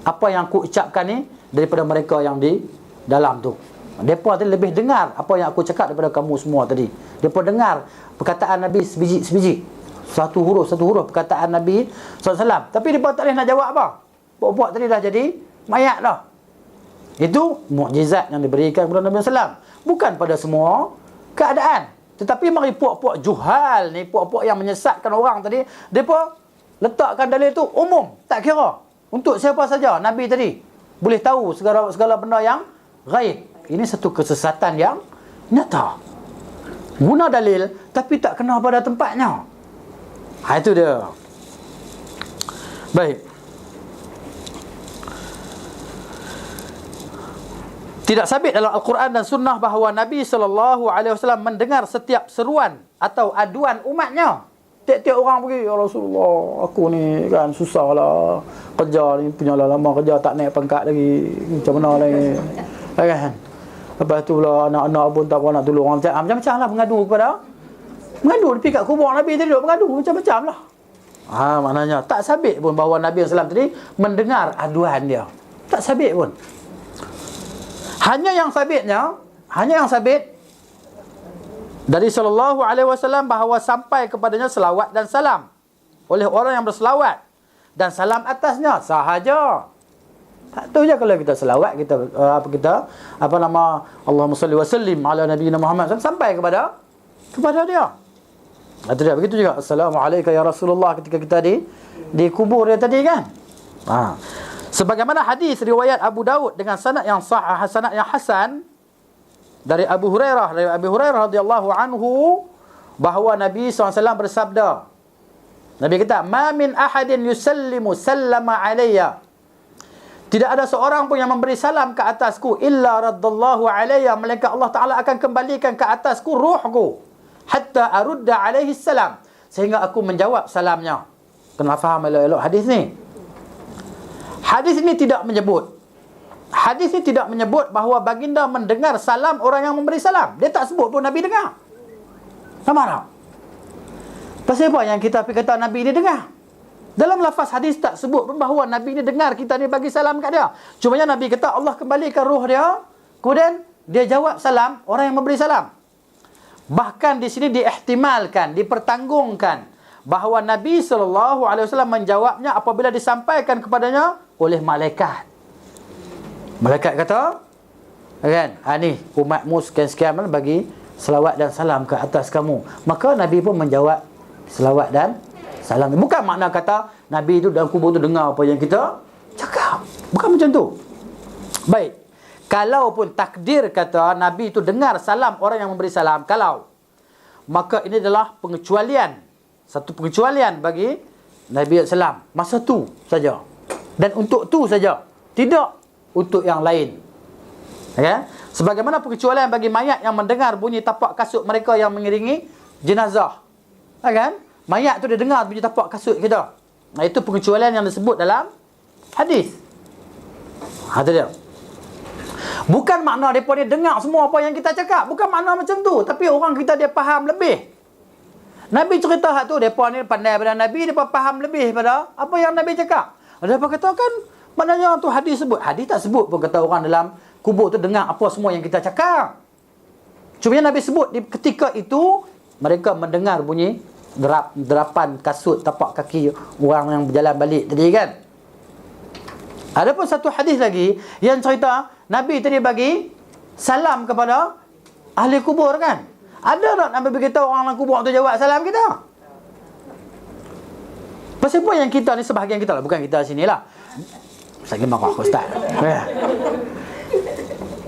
apa yang aku ucapkan ni daripada mereka yang di dalam tu. Mereka tadi lebih dengar apa yang aku cakap daripada kamu semua tadi. Mereka dengar perkataan Nabi sebiji-sebiji, satu huruf perkataan Nabi SAW. Tapi mereka tak boleh nak jawab apa. Buat-buat tadi dah jadi mayat dah. Itu mukjizat yang diberikan kepada Nabi SAW. Bukan pada semua keadaan. Tetapi mari puak-puak juhal ni, puak-puak yang menyesatkan orang tadi, mereka letakkan dalil tu umum, tak kira untuk siapa saja. Nabi tadi boleh tahu segala benda yang ghaib. Ini satu kesesatan yang nyata. Guna dalil tapi tak kena pada tempatnya. Itu dia. Baik. Tidak sabit dalam Al-Quran dan Sunnah bahawa Nabi SAW mendengar setiap seruan atau aduan umatnya. Tiap-tiap orang pergi, ya Rasulullah, aku ni kan susah lah, kerja ni punya lah lama kerja, tak naik pangkat lagi, macam mana lagi, kan? Lepas tu lah anak-anak pun tak nak tolong orang, macam-macam lah mengadu pergi kat kubur Nabi tadi, mengadu macam-macam lah. Maknanya tak sabit pun bahawa Nabi SAW tadi mendengar aduan dia. Tak sabit pun. Hanya yang sabit dari sallallahu alaihi wasallam bahawa sampai kepadanya selawat dan salam oleh orang yang berselawat dan salam atasnya sahaja. Tak tahu je kalau kita selawat, kita Allahumma salli wa sallim ala nabiyina Muhammad sampai kepada dia. Itu dia. Begitu juga assalamualaikum ya Rasulullah ketika kita di kubur dia tadi kan. Sebagaimana hadis riwayat Abu Daud dengan sanad yang sahih, sanad yang hasan dari Abu Hurairah radhiyallahu anhu bahawa Nabi SAW bersabda. Nabi kata, "Ma min ahadin yusallimu sallama alayya." Tidak ada seorang pun yang memberi salam ke atasku illa raddallahu alayya, melainkan Allah Taala akan kembalikan ke atasku ruhku hatta arudda alaihi salam, sehingga aku menjawab salamnya. Kena faham elok-elok hadis ni. Hadis ini tidak menyebut bahawa baginda mendengar salam orang yang memberi salam. Dia tak sebut pun Nabi dengar. Nampak tak? Pasal apa yang kita kata Nabi ni dengar? Dalam lafaz hadis tak sebut pun bahawa Nabi ni dengar kita ni bagi salam kat dia. Cumanya Nabi kata Allah kembalikan roh dia, kemudian dia jawab salam orang yang memberi salam. Bahkan di sini diihtimalkan, dipertanggungkan bahawa Nabi SAW menjawabnya apabila disampaikan kepadanya oleh malaikat. Malaikat kata, kan, ni umatmu sekian-sekian bagi selawat dan salam ke atas kamu. Maka Nabi pun menjawab selawat dan salam. Bukan makna kata Nabi itu dalam kubur tu dengar apa yang kita cakap. Bukan macam tu. Baik. Kalau pun takdir kata Nabi itu dengar salam orang yang memberi salam, maka ini adalah pengecualian. Satu pengecualian bagi Nabi SAW. Masa tu saja. Dan untuk tu saja. Tidak untuk yang lain. Okay? Sebagaimana pengecualian bagi mayat yang mendengar bunyi tapak kasut mereka yang mengiringi jenazah. Kan? Mayat tu dia dengar bunyi tapak kasut kita. Itu pengecualian yang disebut dalam hadis. Itu dia. Bukan makna mereka ni dengar semua apa yang kita cakap. Bukan makna macam tu. Tapi orang kita dia faham lebih. Nabi cerita hak tu, mereka ni pandai pada Nabi, mereka faham lebih pada apa yang Nabi cakap. Mereka kata kan, maknanya tu hadis sebut. Hadis tak sebut pun kata orang dalam kubur tu dengar apa semua yang kita cakap. Cuma Nabi sebut di ketika itu mereka mendengar bunyi derapan kasut tapak kaki orang yang berjalan balik tadi kan. Ada pun satu hadis lagi yang cerita Nabi tadi bagi salam kepada ahli kubur kan. Ada tak Nabi beritahu orang dalam kubur tu jawab salam kita? Pasal apa yang kita ni sebahagian kita lah, bukan kita sini lah. Saya marah ustaz.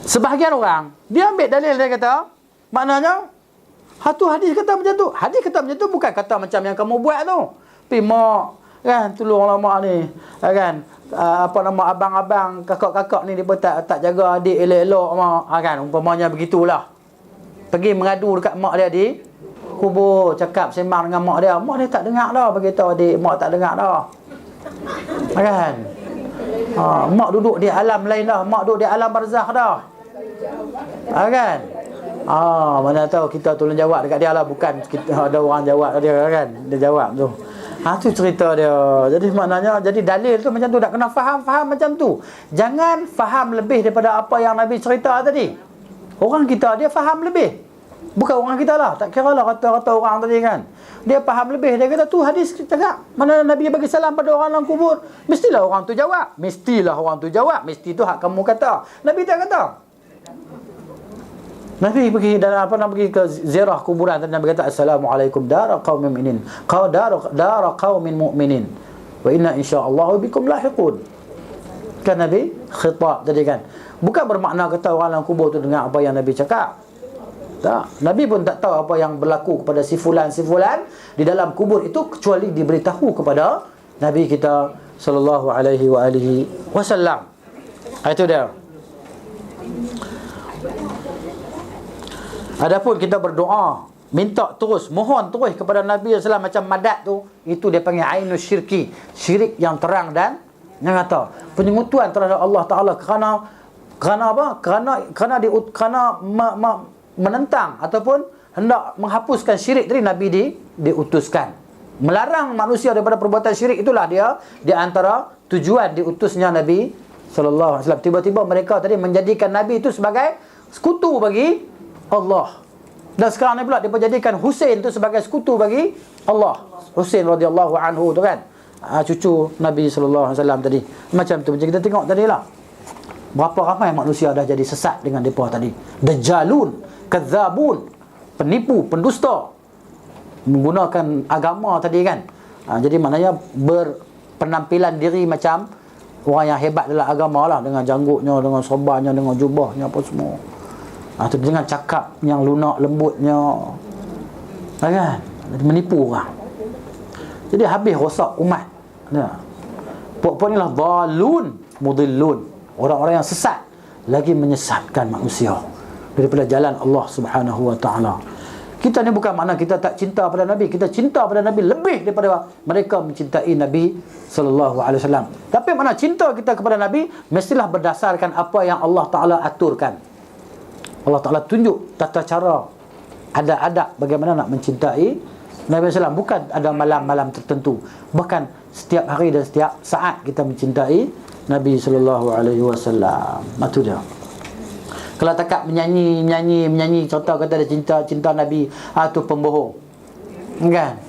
Sebahagian orang dia ambil dalil, dia kata maknanya satu hadis kata macam tu. Hadis kata macam tu bukan kata macam yang kamu buat tu. Pi mak kan tolonglah mak ni. Kan abang-abang, kakak-kakak ni dia tak jaga adik elok-elok mak. Kan umpamanya begitulah. Pergi mengadu dekat mak dia di kubur, cakap sembang dengan mak dia. Mak dia tak dengar dah, beritahu adik mak tak dengar dah. Kan? Mak duduk di alam lain dah, mak duduk di alam barzakh dah. Kan? Mana tahu kita tolong jawab dekat dia lah, bukan kita ada orang jawab dia kan. Dia jawab tu. Tu cerita dia. Jadi maknanya jadi dalil tu macam tu, tak kena faham macam tu. Jangan faham lebih daripada apa yang Nabi cerita tadi. Orang kita dia faham lebih. Bukan orang kita lah, tak kira lah kata-kata orang tadi kan. Dia faham lebih. Dia kata tu hadis cakap mana Nabi bagi salam pada orang dalam kubur, mestilah orang tu jawab. Mesti tu hak kamu kata. Nabi tak kata. Nabi pergi dalam pergi ke ziarah kuburan, Nabi kata assalamualaikum dara qaumin mu'minin. Dara qaumin mu'minin. Wa inna insyaallah bikum lahiqun. Kan Nabi khitab tadi kan. Bukan bermakna kata orang dalam kubur tu dengar apa yang Nabi cakap. Tak. Nabi pun tak tahu apa yang berlaku kepada si fulan di dalam kubur itu kecuali diberitahu kepada Nabi kita sallallahu alaihi wasallam. Itu dia. Adapun kita berdoa, minta terus, mohon terus kepada Nabi SAW macam madad tu, itu dia panggil ainus syirki, syirik yang terang dan nyata. Penyengutuan terhadap Allah Taala kerana apa? Kerana menentang ataupun hendak menghapuskan syirik tadi, Nabi diutuskan. Melarang manusia daripada perbuatan syirik, itulah dia di antara tujuan diutusnya Nabi sallallahu alaihi wasallam. Tiba-tiba mereka tadi menjadikan Nabi itu sebagai sekutu bagi Allah. Dan sekarang ni pula dia jadikan Husain itu sebagai sekutu bagi Allah. Husain radhiyallahu anhu tu kan, cucu Nabi sallallahu alaihi wasallam tadi. Macam tu macam kita tengok tadi lah. Berapa ramai manusia dah jadi sesat dengan depa tadi. Dajjalun, kadzabun, penipu, pendusta, menggunakan agama tadi kan. Jadi maknanya berpenampilan diri macam orang yang hebat dalam agama lah, dengan janggutnya, dengan sorbannya, dengan jubahnya apa semua. Tu dengan cakap yang lunak lembutnya, kan, menipu orang. Jadi habis rosak umat. Puak-puak ni lah dhalun mudillun, orang-orang yang sesat lagi menyesatkan manusia daripada jalan Allah Subhanahu wa taala. Kita ni bukan makna kita tak cinta pada Nabi, kita cinta pada Nabi lebih daripada mereka mencintai Nabi sallallahu alaihi wasallam. Tapi makna cinta kita kepada Nabi mestilah berdasarkan apa yang Allah Taala aturkan. Allah Ta'ala tunjuk tata cara, adab-adab bagaimana nak mencintai Nabi SAW. Bukan ada malam-malam tertentu, bahkan setiap hari dan setiap saat kita mencintai Nabi SAW. Itu dia. Kalau takat menyanyi contoh kata dia cinta Nabi, tu pembohong, kan?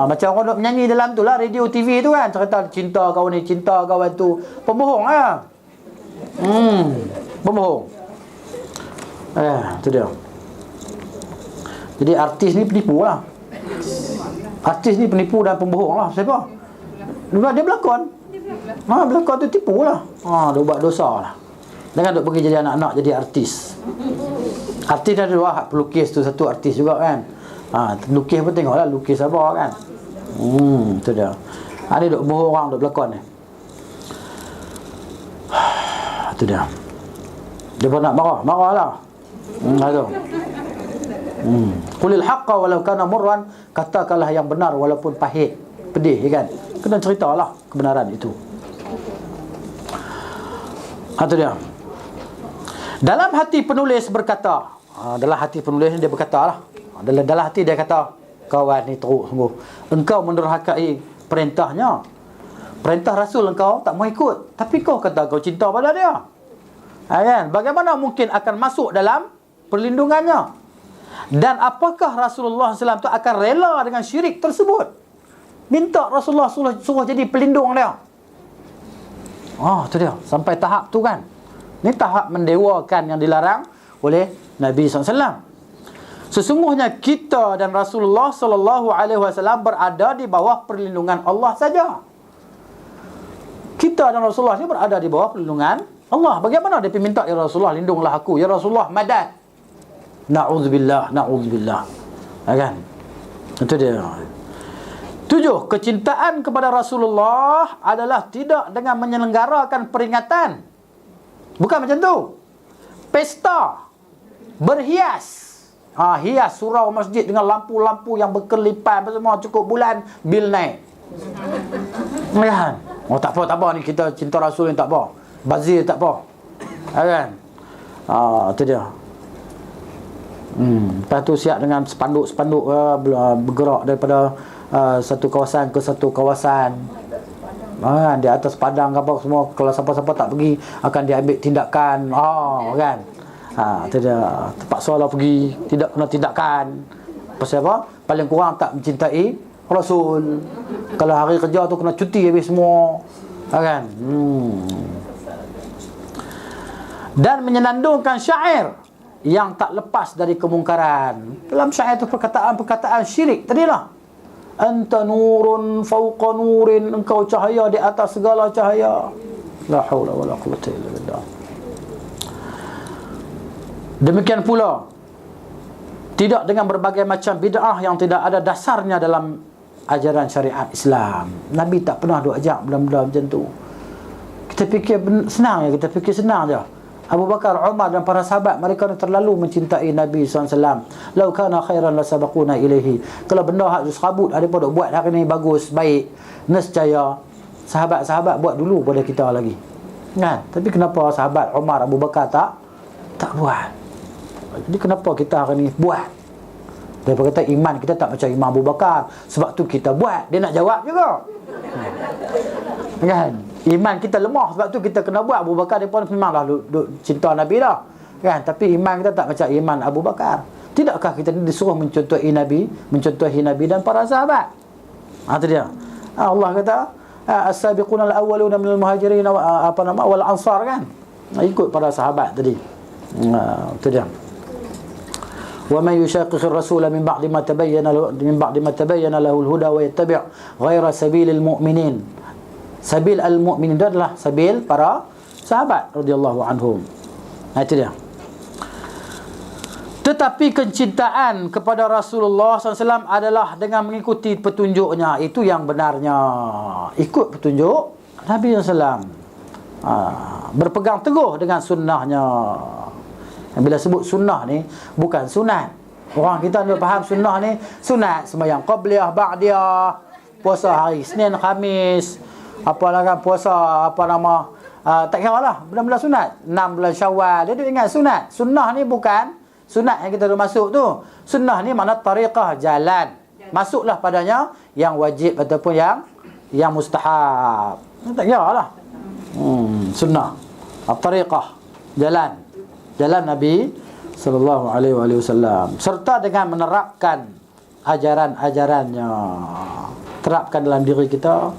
Macam orang duk menyanyi dalam tu lah, radio TV tu kan, cerita cinta kawan ni, cinta kawan tu, pembohong lah. Pembohong. Itu dia. Jadi artis ni penipu lah. Artis ni penipu dan pembohong lah. Siapa? Dia berlakon. Berlakon tu tipu lah. Dia buat dosa lah. Jangan duk pergi jadi anak-anak jadi artis. Artis ada dua, hak pelukis tu satu artis juga kan. Lukis pun tengok lah lukis apa kan. Itu dia. Ni duk bohong orang, duk berlakon ni. Itu dia. Dia pun nak marah lah. Qulil haqqa walau kana murran, katakanlah yang benar walaupun pahit, pedih, kan? Kena ceritalah kebenaran itu. Itu dia. Dalam hati penulis berkata, dalam hati penulis dia berkata lah, dalam hati dia kata, kawan ni teruk sungguh, engkau mendurhakai perintahnya, perintah Rasul engkau tak mau ikut, tapi kau kata kau cinta pada dia. Kan? Bagaimana mungkin akan masuk dalam perlindungannya? Dan apakah Rasulullah SAW tu akan rela dengan syirik tersebut? Minta Rasulullah suruh jadi pelindung dia. Tu dia. Sampai tahap tu kan. Ni tahap mendewakan yang dilarang oleh Nabi SAW. Sesungguhnya kita dan Rasulullah SAW berada di bawah perlindungan Allah saja. Kita dan Rasulullah ni berada di bawah perlindungan Allah. Bagaimana dia minta, ya Rasulullah lindunglah aku, ya Rasulullah madad. Na'udzubillah. Kan? Itu dia. 7. Kecintaan kepada Rasulullah adalah tidak dengan menyelenggarakan peringatan. Bukan macam tu. Pesta, berhias. Hias surau masjid dengan lampu-lampu yang berkelipan semua, cukup bulan bil naik. Kan? Tak apa ni, kita cinta Rasul ni tak apa. Bazir tak apa. Kan? Itu dia. Lepas tu siap dengan spanduk-spanduk bergerak daripada satu kawasan ke satu kawasan. Di atas padang apa semua, kalau siapa-siapa tak pergi akan diambil tindakan. Kan? Itu dia. Terpaksa lah pergi, tidak kena tindakan. Pasal apa? Paling kurang tak mencintai Rasul. Kalau hari kerja tu kena cuti habis semua. Kan? Dan menyenandungkan syair yang tak lepas dari kemungkaran. Dalam syair itu perkataan-perkataan syirik tadilah. Anta nurun fawqa nurin, engkau cahaya di atas segala cahaya. La haula wala quwwata illa billah. Demikian pula tidak dengan berbagai macam bid'ah yang tidak ada dasarnya dalam ajaran syariat Islam. Nabi tak pernah duk ajak benda-benda macam tu. Kita fikir senang je, Abu Bakar, Umar dan para sahabat, mereka terlalu mencintai Nabi SAW. Lau kana khairan la sabaquna ilaihi. Kalau benda hak serabut daripada buat hari ni bagus, baik, nescaya sahabat-sahabat buat dulu pada kita lagi. Kan? Tapi kenapa sahabat Umar, Abu Bakar tak buat? Jadi kenapa kita hari ni buat? Daripada kata iman kita tak macam Imam Abu Bakar, sebab tu kita buat. Dia nak jawab juga. Kan? Iman kita lemah, sebab tu kita kena buat. Abu Bakar dia pun memanglah duk cinta Nabi dah. Kan? Tapi iman kita tak macam iman Abu Bakar. Tidakkah kita ni disuruh mencontohi Nabi dan para sahabat? Itu dia. Allah kata as-sabiquna al-awwaluna minal muhajirin wal ansar, kan? Ikut para sahabat tadi. Itu dia. Wa may yushaqiqir rasula min ba'di ma tabayyana lahu al-huda wa yattabi' ghayra sabilil mu'minin. Sabil al-mu'minin adalah sabil para sahabat radhiyallahu anhum. Itu dia. Tetapi kecintaan kepada Rasulullah SAW adalah dengan mengikuti petunjuknya. Itu yang benarnya. Ikut petunjuk Nabi SAW. Berpegang teguh dengan sunnahnya. Bila sebut sunnah ni, bukan sunat. Orang kita ni faham sunnah ni, sunat sembahyang qabliyah, ba'diyah, puasa hari Isnin, Khamis, apalah kan, puasa tak kira lah, benda-benda sunat. 6 bulan Syawal, dia ingat sunat. Sunnah ni bukan sunat yang kita dah masuk tu. Sunnah ni makna tariqah, jalan. Masuklah padanya yang wajib ataupun yang mustahab. Tak kira lah. Sunnah, tariqah, jalan Nabi sallallahu alaihi wasallam, serta dengan menerapkan ajaran-ajarannya. Terapkan dalam diri kita,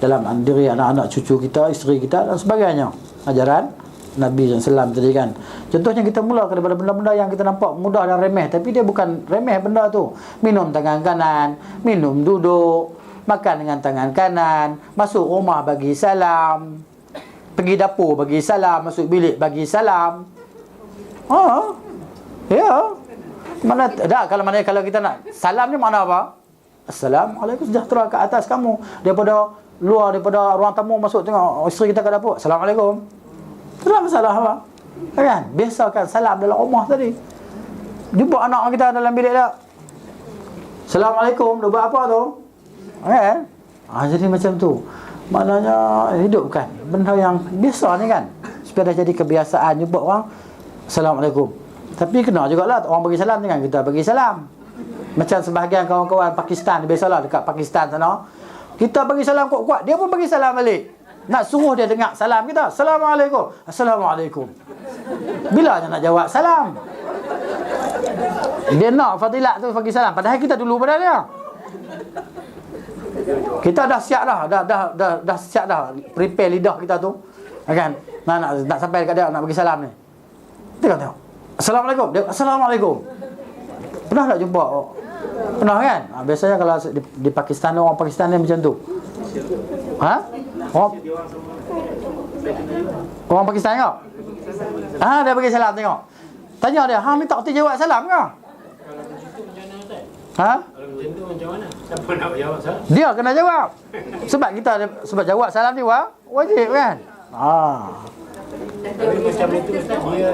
dalam diri anak-anak cucu kita, isteri kita dan sebagainya. Ajaran Nabi SAW tadi, kan. Contohnya kita mula daripada benda-benda yang kita nampak mudah dan remeh, tapi dia bukan remeh benda tu. Minum tangan kanan, minum duduk, makan dengan tangan kanan, masuk rumah bagi salam, pergi dapur bagi salam, masuk bilik bagi salam. Ya. Mana dah kalau kita nak salam ni makna apa? Assalamualaikum, sejahtera ke atas kamu. Daripada ruang tamu masuk tengok isteri kita kat dapur, Assalamualaikum. Tak masalah apa. Kan? Biasakan salam dalam rumah tadi. Jumpa anak kita dalam bilik tak? Assalamualaikum, dia buat apa tu? Kan? Jadi macam tu. Maknanya hidup kan benda yang biasa ni, kan. Supaya dah jadi kebiasaan jumpa orang Assalamualaikum. Tapi kena jugalah orang bagi salam dengan kita bagi salam. Macam sebahagian kawan-kawan Pakistan, biasalah dekat Pakistan sana, kita bagi salam kuat-kuat, dia pun bagi salam balik. Nak suruh dia dengar salam kita, Assalamualaikum. Assalamualaikum. Bila dia nak jawab salam? Dia nak fadilat tu bagi salam, padahal kita dulu pada dia. Kita dah siap dah, dah siap dah, prepare lidah kita tu, kan? Nak sampai dekat dia nak bagi salam ni. Tengok. Assalamualaikum. Dia, Assalamualaikum. Pernah tak jumpa? Pernah, kan? Biasanya kalau di Pakistan, orang Pakistan ni macam tu. Orang Pakistan tengok. Dia bagi salam, tengok. Tanya dia, hang ni tak kerti jawab salam ke? Kalau macam tu macam mana? Siapa nak jawab salam? Dia kena jawab. Sebab jawab salam ni wajib, kan? Tapi macam itu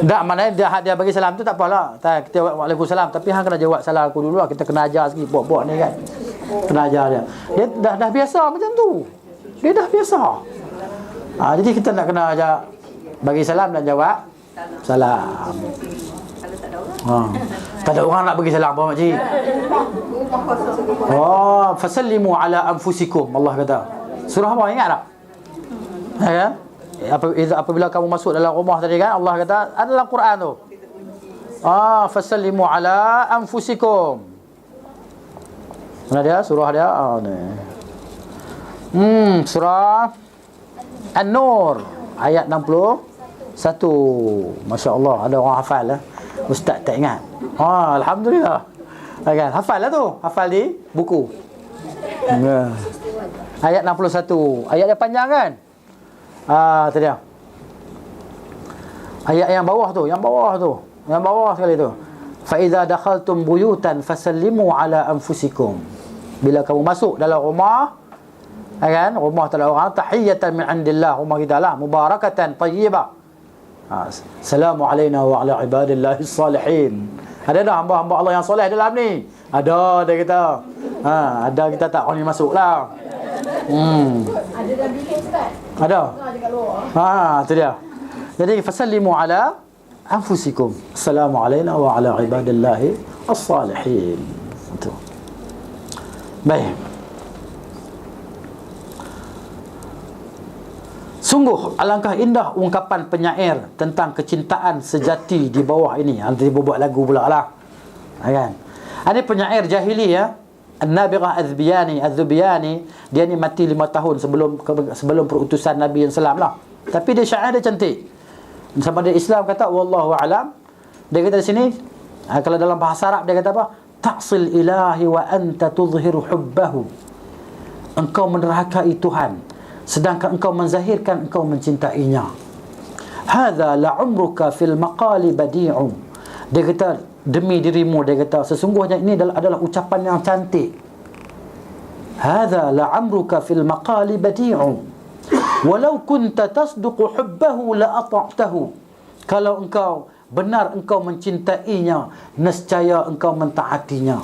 tak, mana dia bagi salam tu tak apalah. Kita Waalaikumsalam, tapi hang kena jawab salam aku dulu lah. Kita kena ajar sikit buat-buat ni, kan. Kena ajar dia. Dia dah biasa macam tu. Dia dah biasa. Jadi kita nak kena ajar bagi salam dan jawab salam. Tak ada orang nak bagi salam apa, makcik? Fasallimu ala anfusikum, Allah kata. Surah apa, ingat tak? Ya, kan? Apabila kamu masuk dalam rumah tadi, kan, Allah kata, ada dalam Quran tu. Fasallimu ala anfusikum. Mana dia? Surah dia? Surah An-Nur ayat 61. Masya-Allah, ada orang hafal lah. Ustaz tak ingat. Alhamdulillah. Kan, hafal lah tu. Hafal di buku. Ayat 61. Ayat dia panjang, kan? Tu dia. Ayat yang bawah sekali tu. Fa idza dakhaltum buyutan fasallimu ala anfusikum. Bila kamu masuk dalam rumah, kan, rumah dalam orang, tahiyatan min indillah, rumah kita lah, mubarakatan tayyibah. Salamu alaina wa ala ibadillahi salihin. Ada dah hamba-hamba Allah yang soleh dalam ni? Ada, dia kata. Ada, kita tak boleh masuk lah. Ada dalam bilik Ustaz? Ada. Ada kat luar. Tu dia. Jadi fasallimu ala anfusikum. Assalamu alaina wa ala ibadillahi as-salihin. Itu. Baik. Sungguh alangkah indah ungkapan penyair tentang kecintaan sejati di bawah ini. Nanti buat lagu pula lah. Kan? Ini penyair jahili ya. An-Nabirah Az-Zubiyani, dia ni mati 5 tahun sebelum perutusan Nabi SAW lah. Tapi dia syair dia cantik. Sama dia Islam kata wallahu alam. Dia kata di sini kalau dalam bahasa Arab dia kata apa? Ta'sil ilahi wa anta tuzhiru hubbahu. Engkau menderhakai Tuhan sedangkan engkau menzahirkan engkau mencintainya. Hadza la'umruka fil maqali badi'u. Dia kata demi dirimu, dia kata sesungguhnya ini adalah ucapan yang cantik. Hadza la'amruka fil maqali badi'u. Walau kunta tasduqu hubbahu la ata'tahu. Kalau engkau benar engkau mencintainya, nescaya engkau mentaatinya.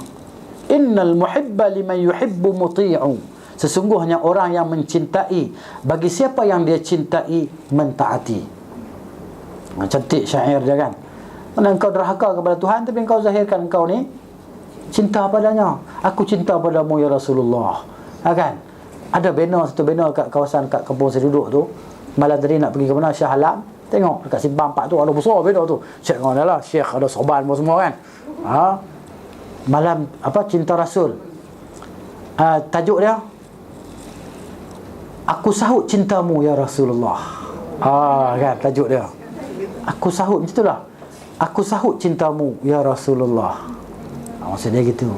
Innal muhibba liman yuhibbu muti'u. Sesungguhnya orang yang mencintai, bagi siapa yang dia cintai, mentaati. Cantik syair dia kan. Mana engkau derhaka kepada Tuhan, tapi engkau zahirkan engkau ni cinta padanya. Aku cinta padamu ya Rasulullah. Kan? Ada banner, satu banner kat kawasan kat kampung saya duduk tu. Malam tadi nak pergi ke mana, Shah Alam. Tengok dekat Simpang 4 tu ada besar banner tu. Syekh mana lah, Syekh ada sorban semua kan. Malam apa, cinta Rasul. Tajuk dia, aku sahut cintamu ya Rasulullah. Kan tajuk dia. Aku sahut, macam itulah. Aku sahut cintamu ya Rasulullah. Maksud dia gitu.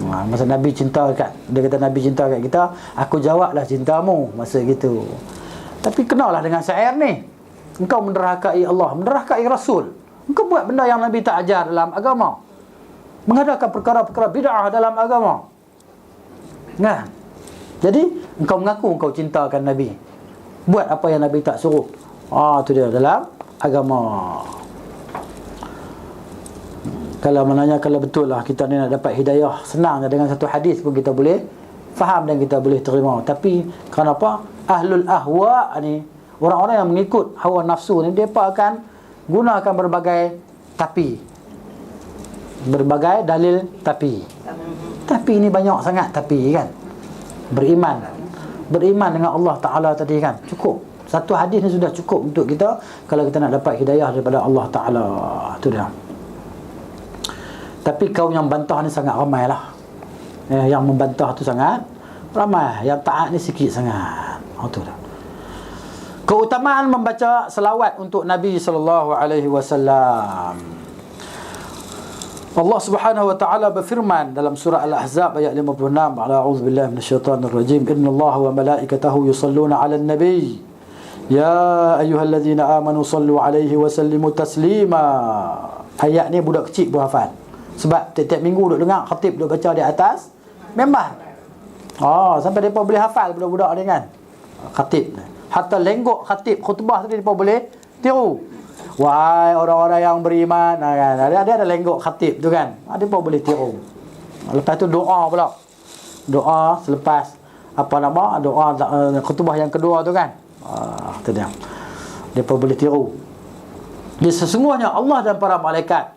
Masa Nabi cinta kat, dia kata Nabi cinta kat kita, aku jawablah cintamu, maksud gitu. Tapi kenalah dengan syair ni. Engkau menderhakai Allah, menderhakai Rasul. Engkau buat benda yang Nabi tak ajar dalam agama. Mengadakan perkara-perkara bid'ah dalam agama. Nah. Jadi engkau mengaku engkau cintakan Nabi. Buat apa yang Nabi tak suruh. Tu dia dalam agama. Kalau menanya, kalau betul lah kita ni nak dapat hidayah, senang dengan satu hadis pun kita boleh faham dan kita boleh terima. Tapi kenapa? Ahlul ahwa ni, orang-orang yang mengikut hawa nafsu ni, mereka akan gunakan berbagai tapi, berbagai dalil tapi. Tapi ini banyak sangat tapi kan. Beriman dengan Allah Ta'ala tadi kan, cukup. Satu hadis ni sudah cukup untuk kita kalau kita nak dapat hidayah daripada Allah Ta'ala. Itu dia. Tapi kaum yang bantah ni sangat ramai lah. Yang membantah tu sangat ramai. Yang taat ni sikit sangat. Itu dah. Keutamaan membaca selawat untuk Nabi SAW. Allah Subhanahu wa taala berfirman dalam surah Al-Ahzab ayat 56, a'udzubillahi minasyaitonir rajim, innallaha wa malaikatahu yusalluna 'alan nabiy ya ayyuhallazina amanu sallu 'alaihi wa sallimu taslima. Ayat ni budak kecil pun hafal. Sebab tiap-tiap minggu duk dengar khatib duk baca di atas mimbar. Sampai depa boleh hafal budak-budak ni kan. Khatib. Hatta lenggok khatib khutbah tadi depa boleh tiru. Wahai orang-orang yang beriman, kan? Ada lenggok khatib tu kan. Depa boleh tiru. Lepas tu doa pula. Doa selepas doa khutbah yang kedua tu kan. Tu dia. Depa boleh tiru. Jadi sesungguhnya Allah dan para malaikat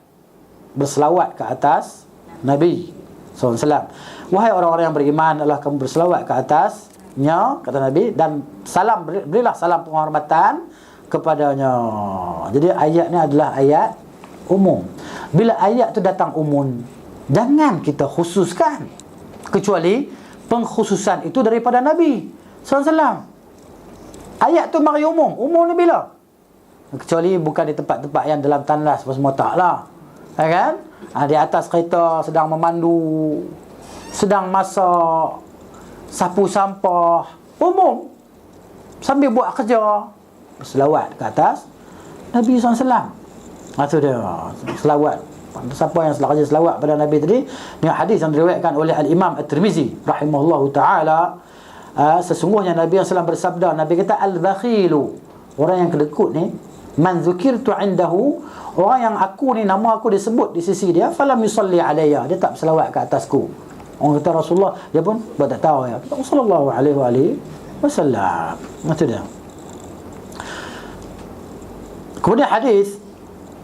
berselawat ke atas Nabi SAW. Wahai orang-orang yang beriman, adalah kamu berselawat ke atasnya, kata Nabi, dan salam, berilah salam penghormatan kepadanya. Jadi ayat ni adalah ayat umum. Bila ayat tu datang umum, jangan kita khususkan, kecuali pengkhususan itu daripada Nabi SAW. Ayat tu mari umum. Umum ni bila? Kecuali bukan di tempat-tempat yang dalam tandas semua tak lah. Kan? Di atas kereta sedang memandu, sedang masak, sapu sampah, umum. Sambil buat kerja, selawat ke atas Nabi SAW. Itu dia, selawat. Siapa yang kerja selawat pada Nabi tadi, dengan hadis yang diriwayatkan oleh Al-Imam At-Tirmizi rahimahullahu ta'ala, sesungguhnya Nabi SAW bersabda, Nabi kata al-bakhilu, orang yang kedekut ni, man dzukirtu indahu, orang yang aku ni nama aku disebut di sisi dia, falam yusalli alayya, dia tak berselawat ke atasku. Orang kata Rasulullah, dia pun buat tak tahu ya. Kata sallallahu alaihi wasallam. Macam dia. Kemudian hadis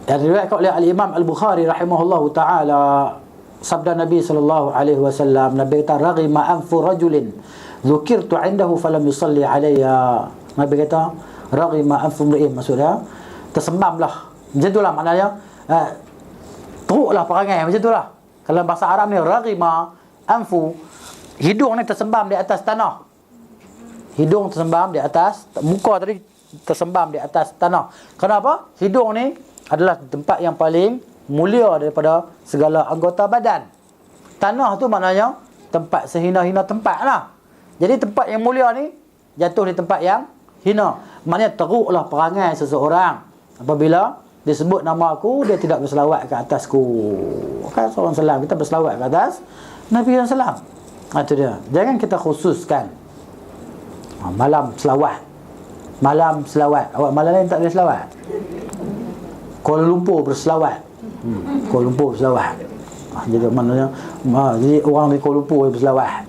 yang diriwayatkan oleh al-Imam Al-Bukhari rahimahullahu taala, sabda Nabi sallallahu alaihi wasallam, Nabi kata raghima anfu rajulin dzukirtu indahu falam yusalli alayya. Nabi kata raghima anfu mri'in, maksudnya tersembamlah. Macam itulah maknanya, teruklah perangai, macam itulah. Kalau bahasa Arab ni raghima anfu, hidung ni tersembam di atas tanah. Hidung tersembam di atas, muka tadi tersembam di atas tanah. Kenapa? Hidung ni adalah tempat yang paling mulia daripada segala anggota badan. Tanah tu maknanya tempat sehina-hina tempat lah. Jadi tempat yang mulia ni jatuh di tempat yang hina. Maknanya teruklah perangai seseorang apabila disebut nama aku, dia tidak berselawat ke atasku. Kan SAW kita berselawat ke atas Nabi SAW. Itu dia. Jangan kita khususkan malam selawat. Malam selawat. Awak malam ni tak boleh selawat. Kuala Lumpur berselawat. Kuala Lumpur berselawat. Jadi maknanya jadi orang di Kuala Lumpur berselawat.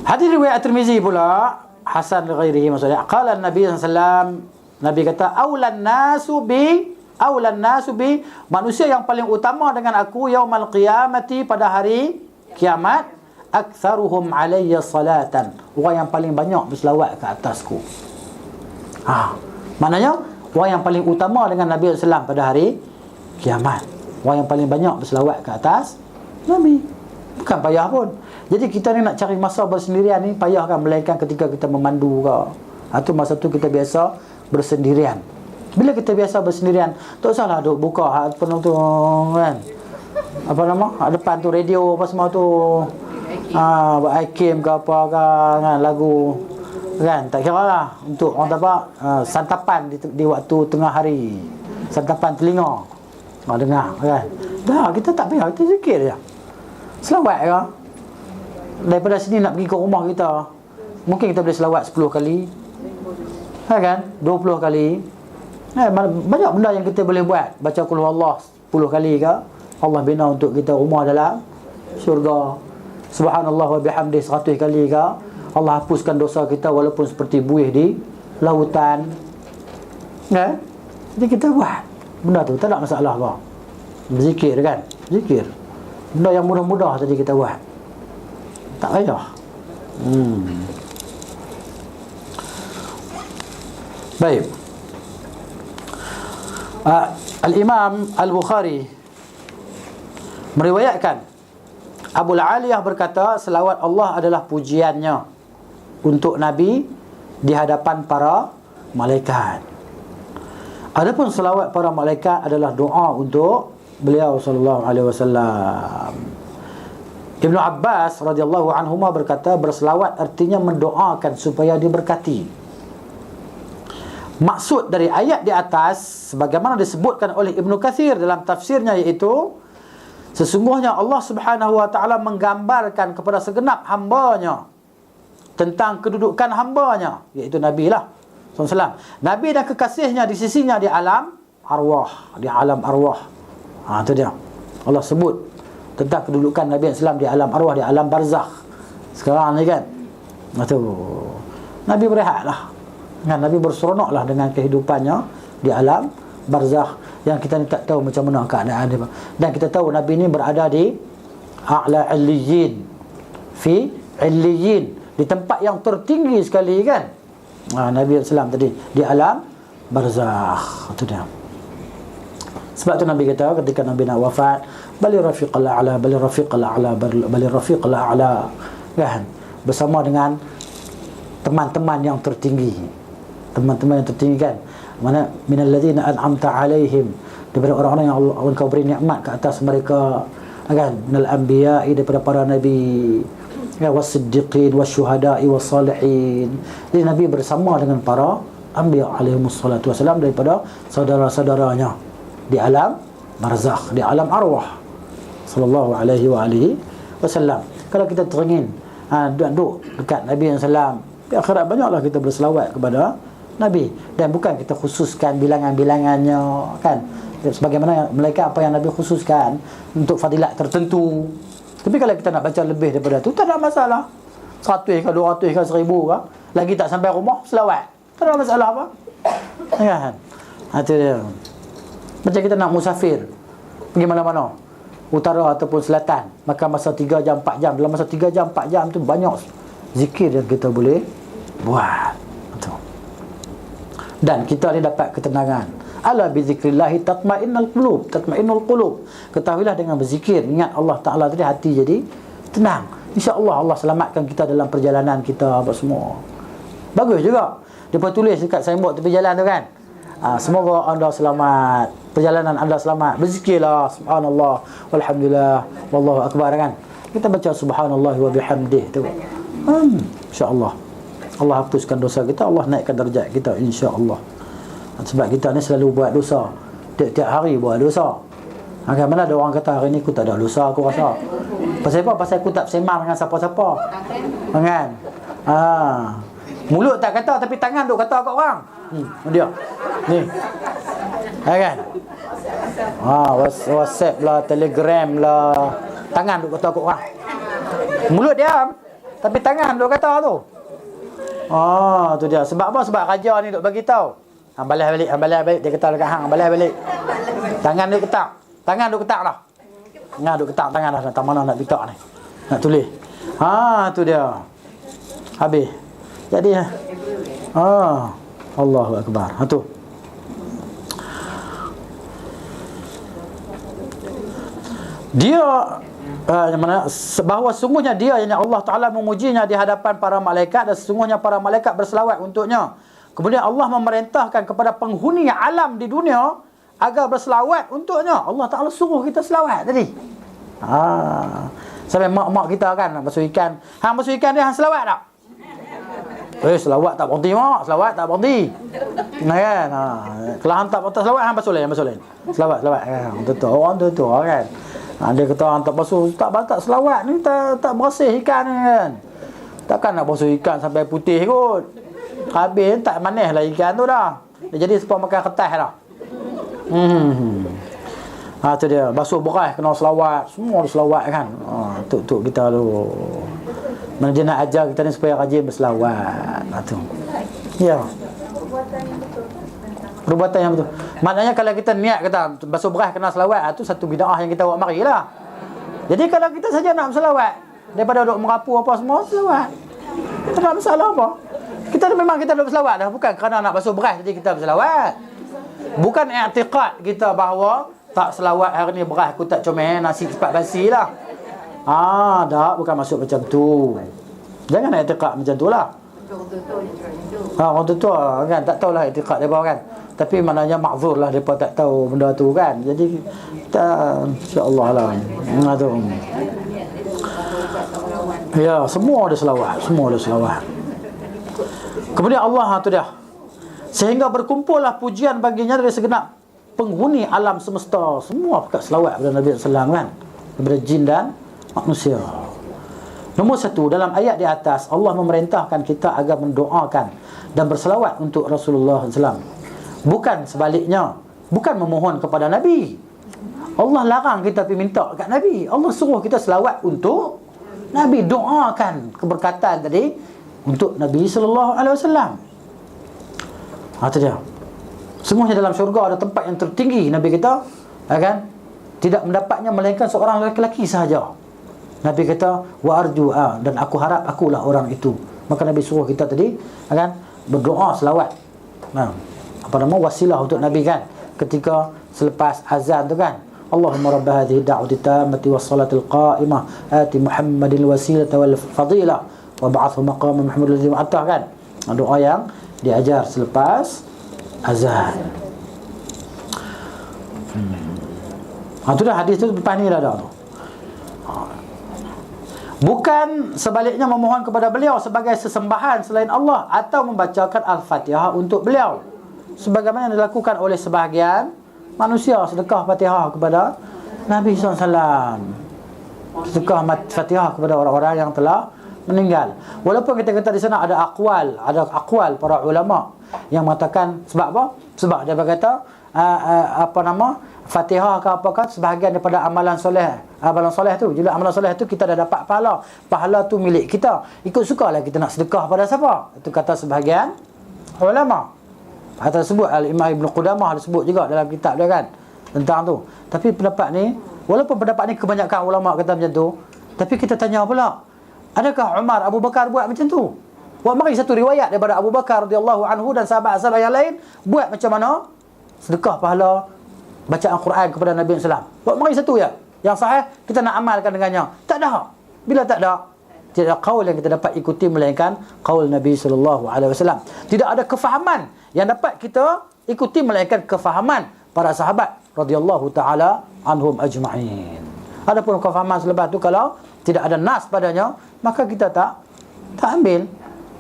Hadis riwayat Tirmizi pula hasan li ghairihi, maksudnya qala Nabi sallallahu, Nabi kata aulan nasu bi, manusia yang paling utama dengan aku yaumal qiyamati, pada hari kiamat, aktsaruhum alayya salatan, orang yang paling banyak berselawat ke atasku. Maknanya orang yang paling utama dengan Nabi SAW pada hari kiamat, orang yang paling banyak berselawat ke atas Nabi. Bukan payah pun. Jadi kita ni nak cari masa bersendirian ni payah kan, melainkan ketika kita memandu ke. Atau masa tu kita biasa bersendirian. Bila kita biasa bersendirian, tak usahlah duk buka apa tu kan. Apa nama? Depan tu radio apa semua tu. Buat iKim ke apa ke kan, lagu kan, tak kira lah untuk orang apa, santapan di waktu tengah hari, santapan telinga dengar kan. Dah kita tak payah, kita zikir je, selawat ke. Daripada sini nak pergi ke rumah kita, mungkin kita boleh selawat 10 kali kan, 20 kali. Banyak benda yang kita boleh buat. Baca qul huwallah 10 kali ke, Allah bina untuk kita rumah dalam syurga. Subhanallah wa bihamdih 100 kali ke, Allah hapuskan dosa kita walaupun seperti buih di lautan. Jadi kita buat benda tu, tak ada masalah apa. Berzikir kan, zikir. Benda yang mudah-mudah tadi kita buat, tak payah. Baik. Al-Imam Al-Bukhari meriwayatkan, Abu Aliyah berkata, selawat Allah adalah pujiannya untuk Nabi di hadapan para malaikat. Adapun selawat para malaikat adalah doa untuk beliau sallallahu alaihi wasallam. Ibnu Abbas radhiyallahu anhuma berkata, berselawat artinya mendoakan supaya diberkati. Maksud dari ayat di atas sebagaimana disebutkan oleh Ibnu Katsir dalam tafsirnya, iaitu sesungguhnya Allah Subhanahu wa taala menggambarkan kepada segenap hamba-Nya tentang kedudukan hamba-Nya, iaitu Nabi lah SAW. Nabi dan kekasihnya di sisinya di alam arwah, di alam arwah. Itu dia. Allah sebut tentang kedudukan Nabi SAW di alam arwah, di alam barzakh. Sekarang ni kan, itu Nabi berehatlah kan, Nabi berseronoklah dengan kehidupannya di alam barzakh, yang kita ni tak tahu macam mana keadaan dia. Dan kita tahu Nabi ni berada di a'la illiyin, fi illiyin, di tempat yang tertinggi sekali kan. Nabi SAW tadi di alam barzakh. Itu dia. Sebab tu Nabi kata ketika Nabi nak wafat, bali rafiqal a'la, bali rafiqal a'la, bali rafiqal a'la kan, bersama dengan teman-teman yang tertinggi. Teman-teman yang tertinggi kan, mana minal ladzina an'amta alaihim, daripada orang-orang yang Allah Engkau beri nikmat ke atas mereka kan, minal anbiya'i, daripada para nabi, ya, was-siddiqin wasyuhada'i was-salihin. Jadi Nabi bersama dengan para anbiya alaihimus salatu wasalam daripada saudara-saudaranya di alam barzakh, di alam arwah, sallallahu alaihi wa alihi wasallam. Kalau kita teringin duduk dekat Nabi sallallahu, di akhirat banyaklah kita berselawat kepada Nabi. Dan bukan kita khususkan bilangan-bilangannya, kan? Sebagaimana mereka apa yang Nabi khususkan untuk fadilat tertentu. Tapi kalau kita nak baca lebih daripada tu, tak ada masalah. 100 ke 200 ke 1000 ke, lagi tak sampai rumah selawat, tak ada masalah apa, kan? Itu dia. Macam kita nak musafir pergi mana-mana, utara ataupun selatan, maka masa 3 jam 4 jam, dalam masa 3 jam 4 jam tu banyak zikir yang kita boleh buat. Betul. Dan kita ni dapat ketenangan. Ala bi zikrillah tatma'innul qulub, tatma'innul qulub. Ketahuilah dengan berzikir, ingat Allah Taala tadi, hati jadi tenang. InsyaAllah Allah selamatkan kita dalam perjalanan kita apa semua. Bagus juga. Dia tulis dekat signboard tepi jalan tu kan. Semoga anda selamat, perjalanan anda selamat. Berzikirlah subhanallah walhamdulillah wallahu akbar kan. Kita baca subhanallah wa bihamdih tu. InsyaAllah Allah hapuskan dosa kita, Allah naikkan darjat kita insya-Allah. Sebab kita ni selalu buat dosa. Tiap-tiap hari buat dosa. Kan mana ada orang kata hari ni aku tak ada dosa, aku rasa. Pasal apa? Pasal aku tak bersembang dengan siapa-siapa. Kan? Mulut tak kata tapi tangan duk kata kat orang. Dia. Ni. Kan? WhatsApp lah, Telegram lah. Tangan duk kata kat orang. Mulut diam tapi tangan duk kata tu. Tu dia. Sebab apa? Sebab raja ni duk bagi tahu. Balas balik dia kata dekat hang, balas balik. Tangan duk ketak. Tangan duk ketak dah. Duk ketak tangan dah. Tak mana nak pitak ni. Nak tulis. Tu dia. Habis. Jadi Allahu akbar. Tu. Dia mana bahawa sesungguhnya dia, yang Allah Taala memujinya di hadapan para malaikat, dan sesungguhnya para malaikat berselawat untuknya. Kemudian Allah memerintahkan kepada penghuni alam di dunia agar berselawat untuknya. Allah Ta'ala suruh kita selawat tadi. Sampai mak-mak kita kan basuh ikan. Hang basuh ikan dia, hang selawat tak? Selawat tak berhenti mak. Selawat tak berhenti. Kan? Kalau hang tak selawat, hang basuh lain. Selawat kan? Betul. Orang tu kan? Dia kata hang tak basuh, tak selawat ni, tak bersih ikan ni kan? Takkan nak basuh ikan sampai putih kot. Habis tak manis lah ikan tu dah. Dia jadi sepuluh makan kertas dah. Tu dia. Basuh beras kena selawat. Semua selawat kan. Tuk kita tu. Mana dia nak ajar kita ni supaya rajin berselawat. Tu. Ya. Perbuatan yang betul. Maknanya kalau kita niat kata basuh beras kena selawat, tu satu bid'ah yang kita buat marilah. Jadi kalau kita saja nak berselawat, daripada duduk merapu apa semua, selawat. Tak ada masalah apa. Kita memang kita duduk berselawat dah. Bukan kerana nak basuh beras jadi kita berselawat. Bukan i'tiqad kita bahawa tak selawat hari ni beras aku tak comel, nasi cepat basi lah. Tak, bukan maksud macam tu. Jangan i'tiqad macam tu lah. Orang tu kan tak tahulah i'tiqad dia kan. Tapi maknanya ma'zur lah mereka tak tahu benda tu kan. Jadi kita insya-Allah lah. Tu. Ya, semua ada selawat, Kemudian Allah tu dia. Sehingga berkumpullah pujian baginya dari segenap penghuni alam semesta. Semua pakat selawat kepada Nabi sallallahu alaihi wasallam kan. Daripada jin dan manusia. Nombor 1, dalam ayat di atas Allah memerintahkan kita agar mendoakan dan berselawat untuk Rasulullah SAW. Bukan sebaliknya. Bukan memohon kepada Nabi. Allah larang kita pergi minta kat Nabi. Allah suruh kita selawat untuk Nabi. Doakan keberkatan tadi untuk Nabi SAW. Itu dia. Semuanya dalam syurga ada tempat yang tertinggi Nabi kita, kan? Tidak mendapatnya melainkan seorang lelaki sahaja. Nabi kata wa arju dan aku harap akulah orang itu. Maka Nabi suruh kita tadi kan berdoa selawat. Wasilah untuk Nabi kan ketika selepas azan tu kan. Allahumma rabb hadhihi da'wati tammati was salatil qa'imah ati Muhammadil wasilata wal fadilah wa ba'athu maqaman Muhammadil ladzi wa'ata kan. Doa yang diajar selepas azan. Itu dah hadis tu lepas ni dah ada tu. Bukan sebaliknya memohon kepada beliau sebagai sesembahan selain Allah atau membacakan Al-Fatihah untuk beliau sebagaimana yang dilakukan oleh sebahagian manusia, sedekah Fatihah kepada Nabi SAW, sedekah Fatihah kepada orang-orang yang telah meninggal. Walaupun kita kata di sana ada akwal para ulama yang mengatakan sebab apa? Sebab dia berkata Fatihah ke apakah sebahagian daripada amalan soleh. Amalan soleh tu, jadi amalan soleh tu kita dah dapat pahala. Pahala tu milik kita. Ikut sukalah kita nak sedekah pada siapa? Itu kata sebahagian ulama. Hal tersebut Al-Imam Ibn Qudamah ada sebut juga dalam kitab dia kan tentang tu. Tapi pendapat ni, walaupun pendapat ni kebanyakan ulama kata macam tu, tapi kita tanya pula, adakah Umar, Abu Bakar buat macam tu? Buat mari satu riwayat daripada Abu Bakar radhiyallahu anhu dan sahabat-sahabat yang lain buat macam mana? Sedekah pahala bacaan Quran kepada Nabi SAW. Buat mari satu ya. Yang sahih kita nak amalkan dengannya. Tak ada. Bila tak ada, tidak ada qaul yang kita dapat ikuti melainkan qaul Nabi SAW. Tidak ada kefahaman yang dapat kita ikuti melainkan kefahaman para sahabat radhiyallahu taala anhum ajma'in. Adapun kefahaman selepas tu kalau tidak ada nas padanya, maka kita tak ambil.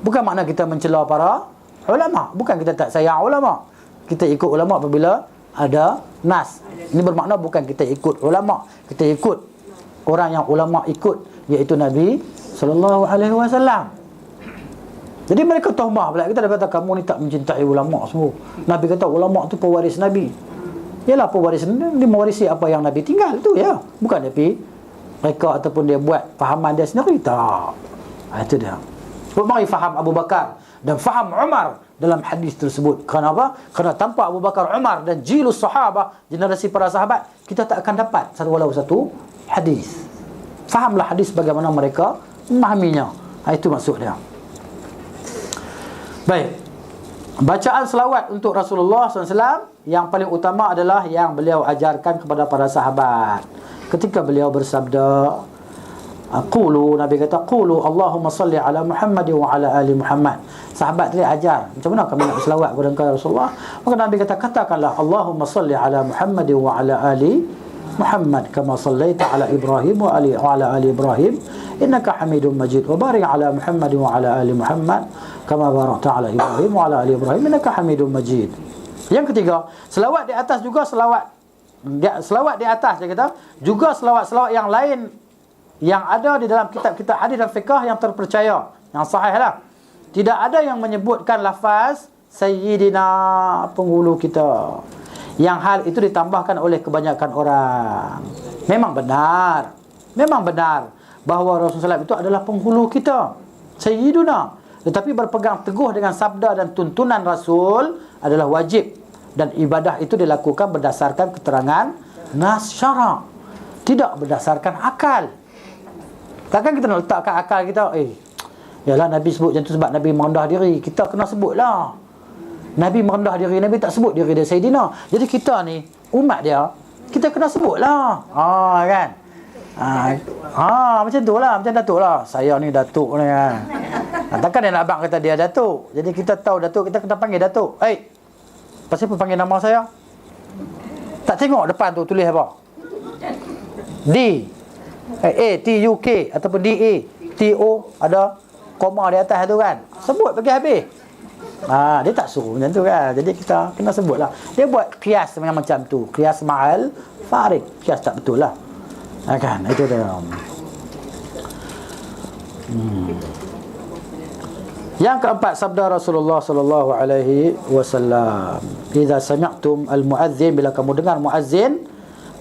Bukan makna kita mencela para ulama, bukan kita tak sayang ulama. Kita ikut ulama apabila ada nas. Ini bermakna bukan kita ikut ulama, kita ikut orang yang ulama ikut, iaitu Nabi sallallahu alaihi wasallam. Jadi mereka tahmah pula, kita dah kata kamu ni tak mencintai ulama semua. Nabi kata ulama tu pewaris Nabi. Yalah pewaris, dia mewarisi apa yang Nabi tinggal tu ya. Bukan tapi mereka ataupun dia buat fahaman dia sendiri, tak. Itu dia. Mari faham Abu Bakar dan faham Umar dalam hadis tersebut. Kenapa? Kerana tanpa Abu Bakar, Umar dan jilus sahabah, generasi para sahabat, kita tak akan dapat walau satu hadis. Fahamlah hadis bagaimana mereka memahaminya. Itu maksud dia. Baik. Bacaan selawat untuk Rasulullah SAW yang paling utama adalah yang beliau ajarkan kepada para sahabat. Ketika beliau bersabda, qulu, Nabi kata qulu Allahumma salli ala Muhammad wa ala ali Muhammad. Sahabat dia ajar macam mana kami nak berselawat kepada engkau Rasulullah. Maka Nabi kata katakanlah Allahumma salli ala Muhammad wa ala ali Muhammad kama sallaita ala Ibrahim wa ala ali Ibrahim innaka Hamidum Majid wa barik ala Muhammad wa ala ali Muhammad kama barakta ala Ibrahim wa ala ali Ibrahim innaka Hamidum Majid. Yang ketiga, selawat di atas juga selawat di atas dia kata juga selawat-selawat yang lain yang ada di dalam kitab-kitab hadis dan fiqh yang terpercaya, yang sahih lah. Tidak ada yang menyebutkan lafaz Sayyidina penghulu kita, yang hal itu ditambahkan oleh kebanyakan orang. Memang benar bahawa Rasulullah SAW itu adalah penghulu kita, Sayyiduna. Tetapi berpegang teguh dengan sabda dan tuntunan Rasul adalah wajib, dan ibadah itu dilakukan berdasarkan keterangan nas syara', tidak berdasarkan akal. Takkan kita nak letakkan akal kita, yalah Nabi sebut macam tu sebab Nabi merendah diri, kita kena sebutlah. Nabi merendah diri, Nabi tak sebut diri dia Sayyidina. Jadi kita ni umat dia, kita kena sebutlah. Kan? Macam tu lah, macam Datuk lah. Saya ni Datuk ni kan. Takkan dia nak abang kata dia Datuk. Jadi kita tahu Datuk, kita kena panggil Datuk. Pasal apa panggil nama saya? Tak tengok depan tu tulis apa? D A-T-U-K ataupun D-A-T-O, ada koma di atas tu kan. Sebut bagi habis. Dia tak suruh macam tu kan. Jadi kita kena sebut lah. Dia buat kias macam tu, kias ma'al farid. Kias tak betul lah. Kan, itu dia. Yang keempat, sabda Rasulullah sallallahu alaihi wasallam, "Idza sami'tum al-mu'adzin," bila kamu dengar muazzin,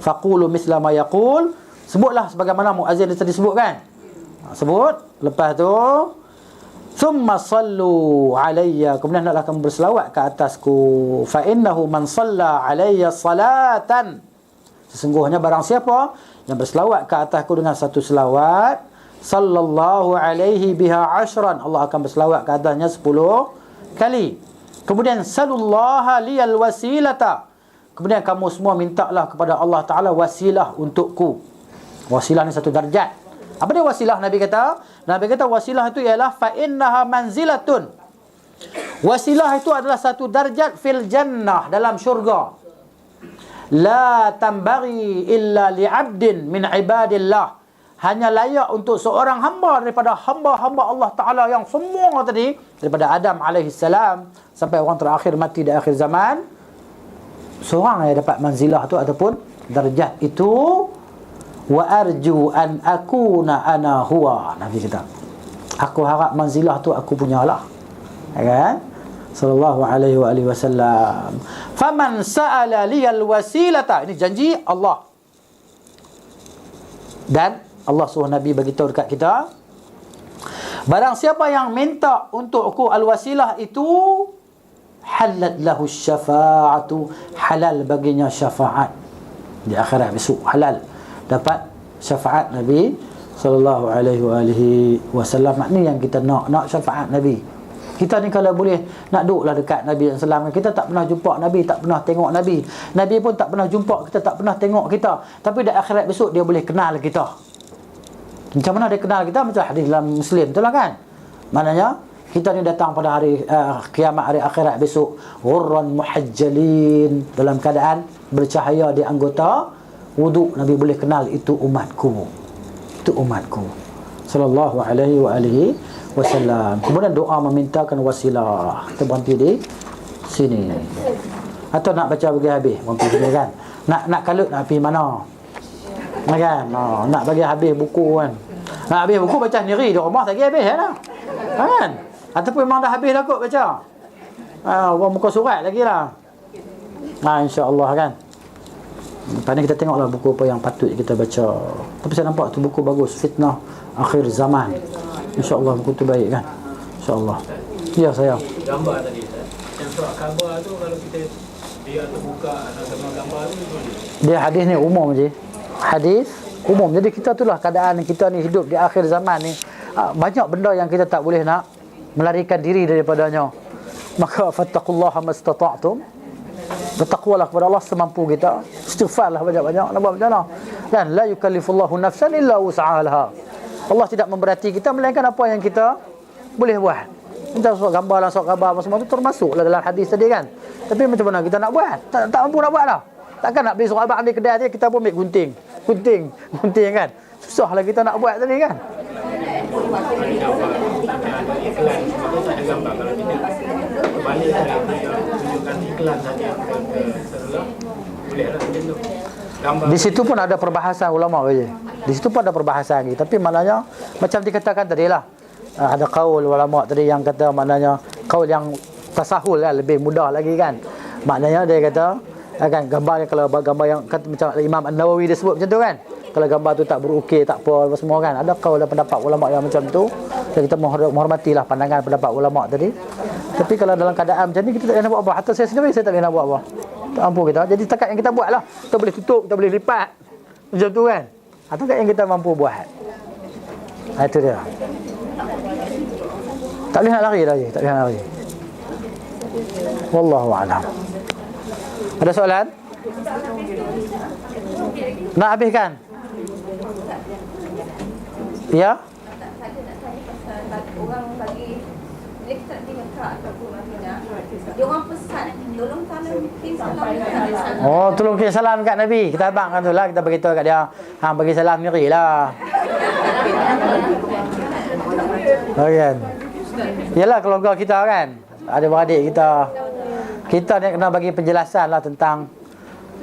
faqulu misla ma yaqul, sebutlah sebagaimana muazzin tadi sebut kan. Sebut, lepas tu thumma sallu alayya, kemudian hendaklah kamu berselawat ke atasku. Fa innahu man shalla alayya salatan, sesungguhnya barang siapa yang berselawat ke atasku dengan satu selawat, sallallahu alaihi biha ashran, Allah akan berselawat ke atasnya 10 kali. Kemudian salullaha liyal wasilata, kemudian kamu semua mintalah kepada Allah Ta'ala wasilah untukku. Wasilah ni satu darjat. Apa dia wasilah? Nabi kata wasilah itu ialah fa innaha manzilatun. Wasilah itu adalah satu darjat fil jannah, dalam syurga. La tambaghi illa li'abdin min ibadillah, hanya layak untuk seorang hamba daripada hamba-hamba Allah Ta'ala yang semua tadi, daripada Adam alaihissalam sampai orang terakhir mati di akhir zaman, seorang yang dapat manzilah tu ataupun darjat itu. Wa arju an akuna ana huwa, Nabi kata, aku harap manzilah tu aku punyalah. Kan? sallallahu alaihi wa alihi wasallam. Faman sa'ala liyal wasilata, ini janji Allah. Dan Allah suruh Nabi bagi tahu dekat kita, barang siapa yang minta untuk aku al-wasilah itu, halat lahu syafa'atu, halal baginya syafaat di akhirat besok, halal dapat syafaat Nabi sallallahu alaihi wasallam. Maknanya yang kita nak syafaat Nabi. Kita ni kalau boleh nak duduklah dekat Nabi sallallahu. Kita tak pernah jumpa Nabi, tak pernah tengok Nabi. Nabi pun tak pernah jumpa kita, tak pernah tengok kita. Tapi di akhirat besok dia boleh kenal kita. Macam mana dia kenal kita? Macam hadis dalam Muslim, betul lah kan? Maknanya kita ni datang pada hari kiamat, hari akhirat besok, ghurran muhajjalin, dalam keadaan bercahaya di anggota wuduk. Nabi boleh kenal itu umatku. Itu umatku. Sallallahu alaihi wa alihi wasallam. Kemudian doa memintakan wasilah. Kita berhenti di sini. Atau nak baca bagi habis, berhenti sini kan? Nak kalut nak pergi mana? Kan? Nak bagi habis buku kan? Nak habis buku baca sendiri di rumah tak habis dah. Kan? Ataupun memang dah habis dah kot baca. Orang muka surat lagi lah. Insya-Allah kan. Lepas ni kita tengoklah buku apa yang patut kita baca. Tapi saya nampak tu buku bagus, Fitnah Akhir Zaman. InsyaAllah buku tu baik kan. InsyaAllah. Ya saya. Gambar tadi Ustaz. Yang surat khabar tu kalau kita dia terbuka gambar tu dia hadis ni umum je. Hadis umum. Jadi kita itulah keadaan kita ni hidup di akhir zaman ni. Banyak benda yang kita tak boleh nak melarikan diri daripadanya. Maka fattaqullaha mastata'tum. Bertakwalah kepada Allah semampu kita. Istighfarlah banyak-banyak. Nak buat macam mana? Dan la yukallifullahu nafsan illa wus'aha. Allah tidak memberati kita melainkan apa yang kita boleh buat. Macam surat gambar lah, surat khabar semua tu termasuklah dalam hadis tadi kan. Tapi macam mana kita nak buat? Tak mampu nak buat dah. Takkan nak beli surat khabar di kedai dia, kita pun ambil gunting kan. Susahlah kita nak buat tadi kan. Di situ pun ada perbahasan ulama saja. Di situ pun ada perbahasan lagi. Tapi maknanya macam dikatakan tadi lah. Ada qaul ulama tadi yang kata maknanya qaul yang tasahul lah, lebih mudah lagi kan. Maknanya dia kata kan gambar kalau gambar yang kata macam Imam An-Nawawi dia sebut macam tu kan. Kalau gambar tu tak berukir, tak apa semua kan. Ada qaul dan pendapat ulama yang macam tu. Jadi kita menghormatilah pandangan pendapat ulama tadi. Tapi kalau dalam keadaan macam ni kita tak boleh nak buat apa. Hatta saya sendiri saya tak boleh nak buat apa. Tak mampu kita. Jadi takat yang kita buat lah. Kita boleh tutup, kita boleh lipat. Macam tu kan. Takat yang kita mampu buat. Itu dia. Tak boleh nak lari lagi. Tak boleh nak lari. Wallahu a'lam. Ada soalan? Nak habiskan? Ya? Orang bagi dia kita nak tinggal kat ataupun Madinah, dia orang pesan tolong tanam kirim salam dekat sana. Oh, tolong kirim salam dekat Nabi. Kita abangkan tu lah, kita beritahu kat dia. Hang bagi salam sendiri lah. Kan? Yalah keluarga kita kan. Ada beradik kita. Kita ni kena bagi penjelasan lah tentang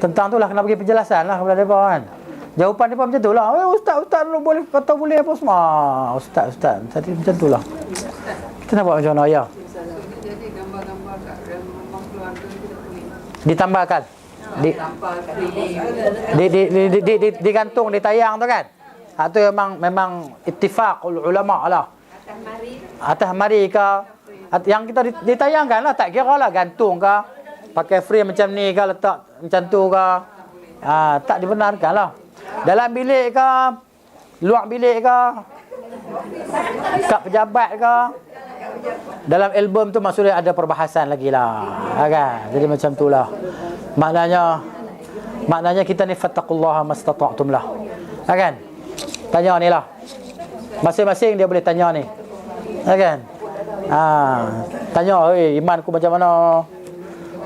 tu lah, kena bagi penjelasan lah kepada mereka kan. Jawapan dia pun macam tu lah. Ustaz boleh kata boleh apa semua. Ustaz tadi macam tu lah. Kita nak buat macam mana ya? Jadi gambar-gambar kat rumah keluarga kita boleh ditambahkan. Digantung, ditayang tu kan. Itu memang ittifaqul ulama lah. Atas mari ke yang kita ditayangkan lah, tak kira lah gantung ke, pakai frame macam ni ke, letak macam tu ke. Tak dibenarkan lah. Dalam bilik ke, luar bilik ke, kat pejabat ke, dalam album tu maksudnya ada perbahasan lagi lah kan? Jadi macam tu lah. Maknanya kita ni fattaqullaha mastata'tum lah kan? Tanya ni lah, masing-masing dia boleh tanya ni kan? Tanya imanku macam mana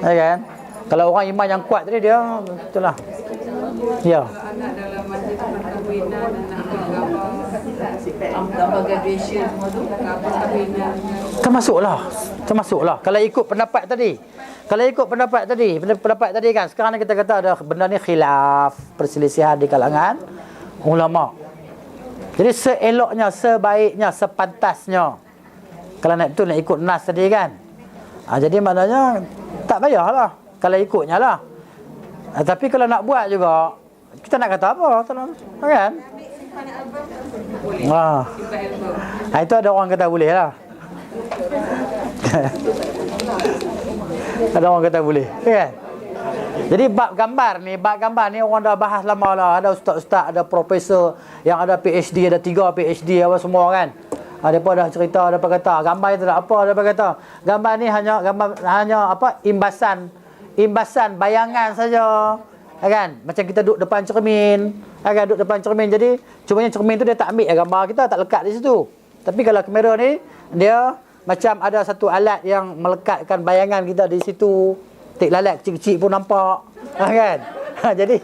kan? Kalau orang iman yang kuat tadi dia itulah. Ya. anak dalam majlis perkahwinan, anak gambar graduation semua tu perkahwinan. Termasuklah. Kalau ikut pendapat tadi kan, sekarang ni kita kata ada benda ni khilaf, perselisihan di kalangan ulama. Jadi seeloknya, sebaiknya, sepantasnya, kalau nak betul nak ikut nas tadi kan, Jadi maknanya tak payahlah kalau ikutnya lah. Tapi kalau nak buat juga, kita nak kata apa? Kan? Itu ada orang kata boleh lah. Ada orang kata boleh, kan? Jadi bab gambar ni orang dah bahas lama lah. Ada ustaz-ustaz, ada profesor yang ada PhD, ada 3 PhD apa semua kan. Ada pun dah cerita, ada apa kata gambar itu tak apa, ada apa kata gambar ni hanya apa imbasan bayangan saja, kan? Macam kita duduk depan cermin, kan? Duduk depan cermin, jadi cumanya cermin tu dia tak ambil gambar kita, tak lekat di situ. Tapi kalau kamera ni dia macam ada satu alat yang melekatkan bayangan kita di situ. Tik lalat kecil-kecil pun nampak, kan? Jadi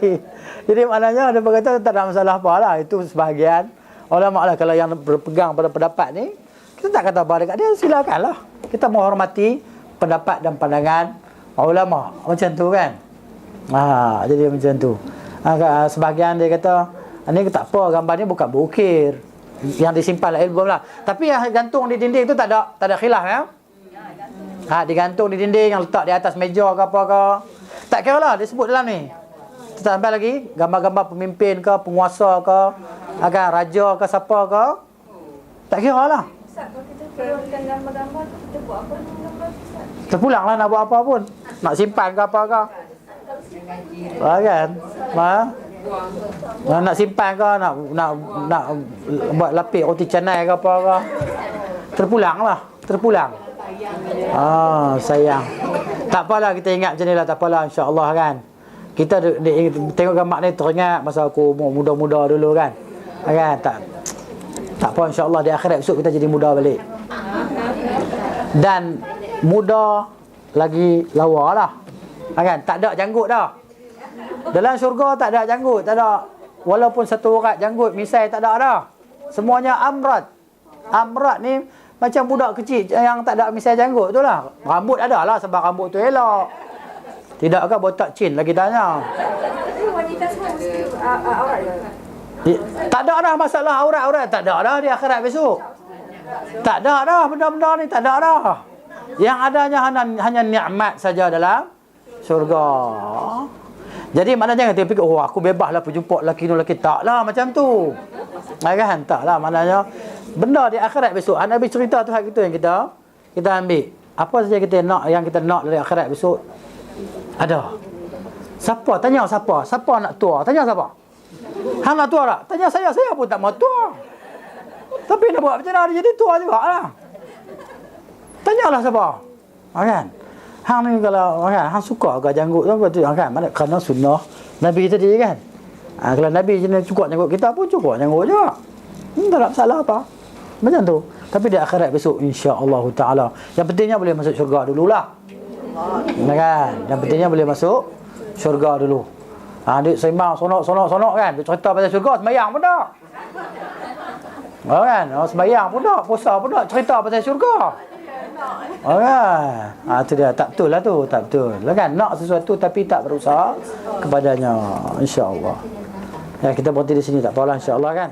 maknanya ada berkata tak ada masalah apa lah. Itu sebahagian ulama lah. Kalau yang berpegang pada pendapat ni, kita tak kata apa dekat dia, silakanlah. Kita menghormati pendapat dan pandangan ulama. Macam tu kan? Jadi macam tu. Sebahagian dia kata, ni tak apa, gambar ni bukan berukir. Yang disimpan lah album lah. Tapi yang gantung di dinding tu tak ada khilaf ya? Digantung di dinding, yang letak di atas meja ke apa ke. Tak kira lah, dia sebut dalam ni. Kita tambah lagi, gambar-gambar pemimpin ke, penguasa ke, akan raja ke, siapa ke. Tak kira lah. Ustaz, kalau kita keluarkan gambar-gambar tu, kita buat apa dengan gambar tu, Ustaz? Terpulang lah nak buat apa pun. Nak simpan ke apa ke. Kan? Nak simpan ke, nak buat lapik roti canai ke apa ke. Terpulang lah, terpulang. Sayang. Tak apalah, kita ingat macam ni lah, tak apalah, insya-Allah kan. Kita tengok gambar ni teringat masa aku muda-muda dulu kan. Kan? Tak apa, insya-Allah di akhirat esok kita jadi muda balik. Dan muda lagi lawa lah. Kan? Tak ada janggut dah. Dalam syurga tak ada janggut, tak ada. Walaupun satu urat janggut misai tak ada dah. Semuanya amrat. Amrat ni macam budak kecil yang tak ada misai janggut tu lah. Rambut ada lah sebab rambut tu elok. Tidakkah botak chin lagi tanya. Tapi wanita semua mesti aurat ke? Tak ada dah masalah aurat-aurat. Tak ada dah di akhirat besok. Tak ada dah benda-benda ni, tak ada dah. Yang adanya hanya nikmat saja dalam syurga. Jadi maknanya jangan fikir, aku bebas lah berjumpa lelaki ni lelaki. Tak lah macam tu. Kan? Tak lah maknanya. Benda di akhirat besok. Nabi cerita tu hak kita yang kita ambil. Apa saja yang kita nak dari akhirat besok. Ada. Siapa? Tanya siapa? Siapa nak tua? Tanya siapa? Hang nak tua tak? Tanya saya pun tak mau tua. Tapi nak buat macam mana jadi tua juga lah. Tanyalah siapa. Kan? Hang ni kalau hang suka ke janggut tu kan? Mana kerana sunnah Nabi tadi kan. Kalau Nabi jenis cukup janggut kita pun cukup janggut juga. Tak ada masalah apa. Macam tu. Tapi di akhirat besok insya-Allah taala. Yang pentingnya boleh masuk syurga dululah. Kan? Yang pentingnya boleh masuk syurga dulu. Dia sembang sonok kan. Dia cerita pasal syurga, sembahyang pun tak. Kan? Sembahyang pun tak, puasa pun tak, cerita pasal syurga. Kan? Itu dia, tak betul lah tu, tak betul. Kan? Nak sesuatu tapi tak berusaha kepadanya, insya-Allah. Ya, kita berhenti di sini tak apalah insya-Allah kan.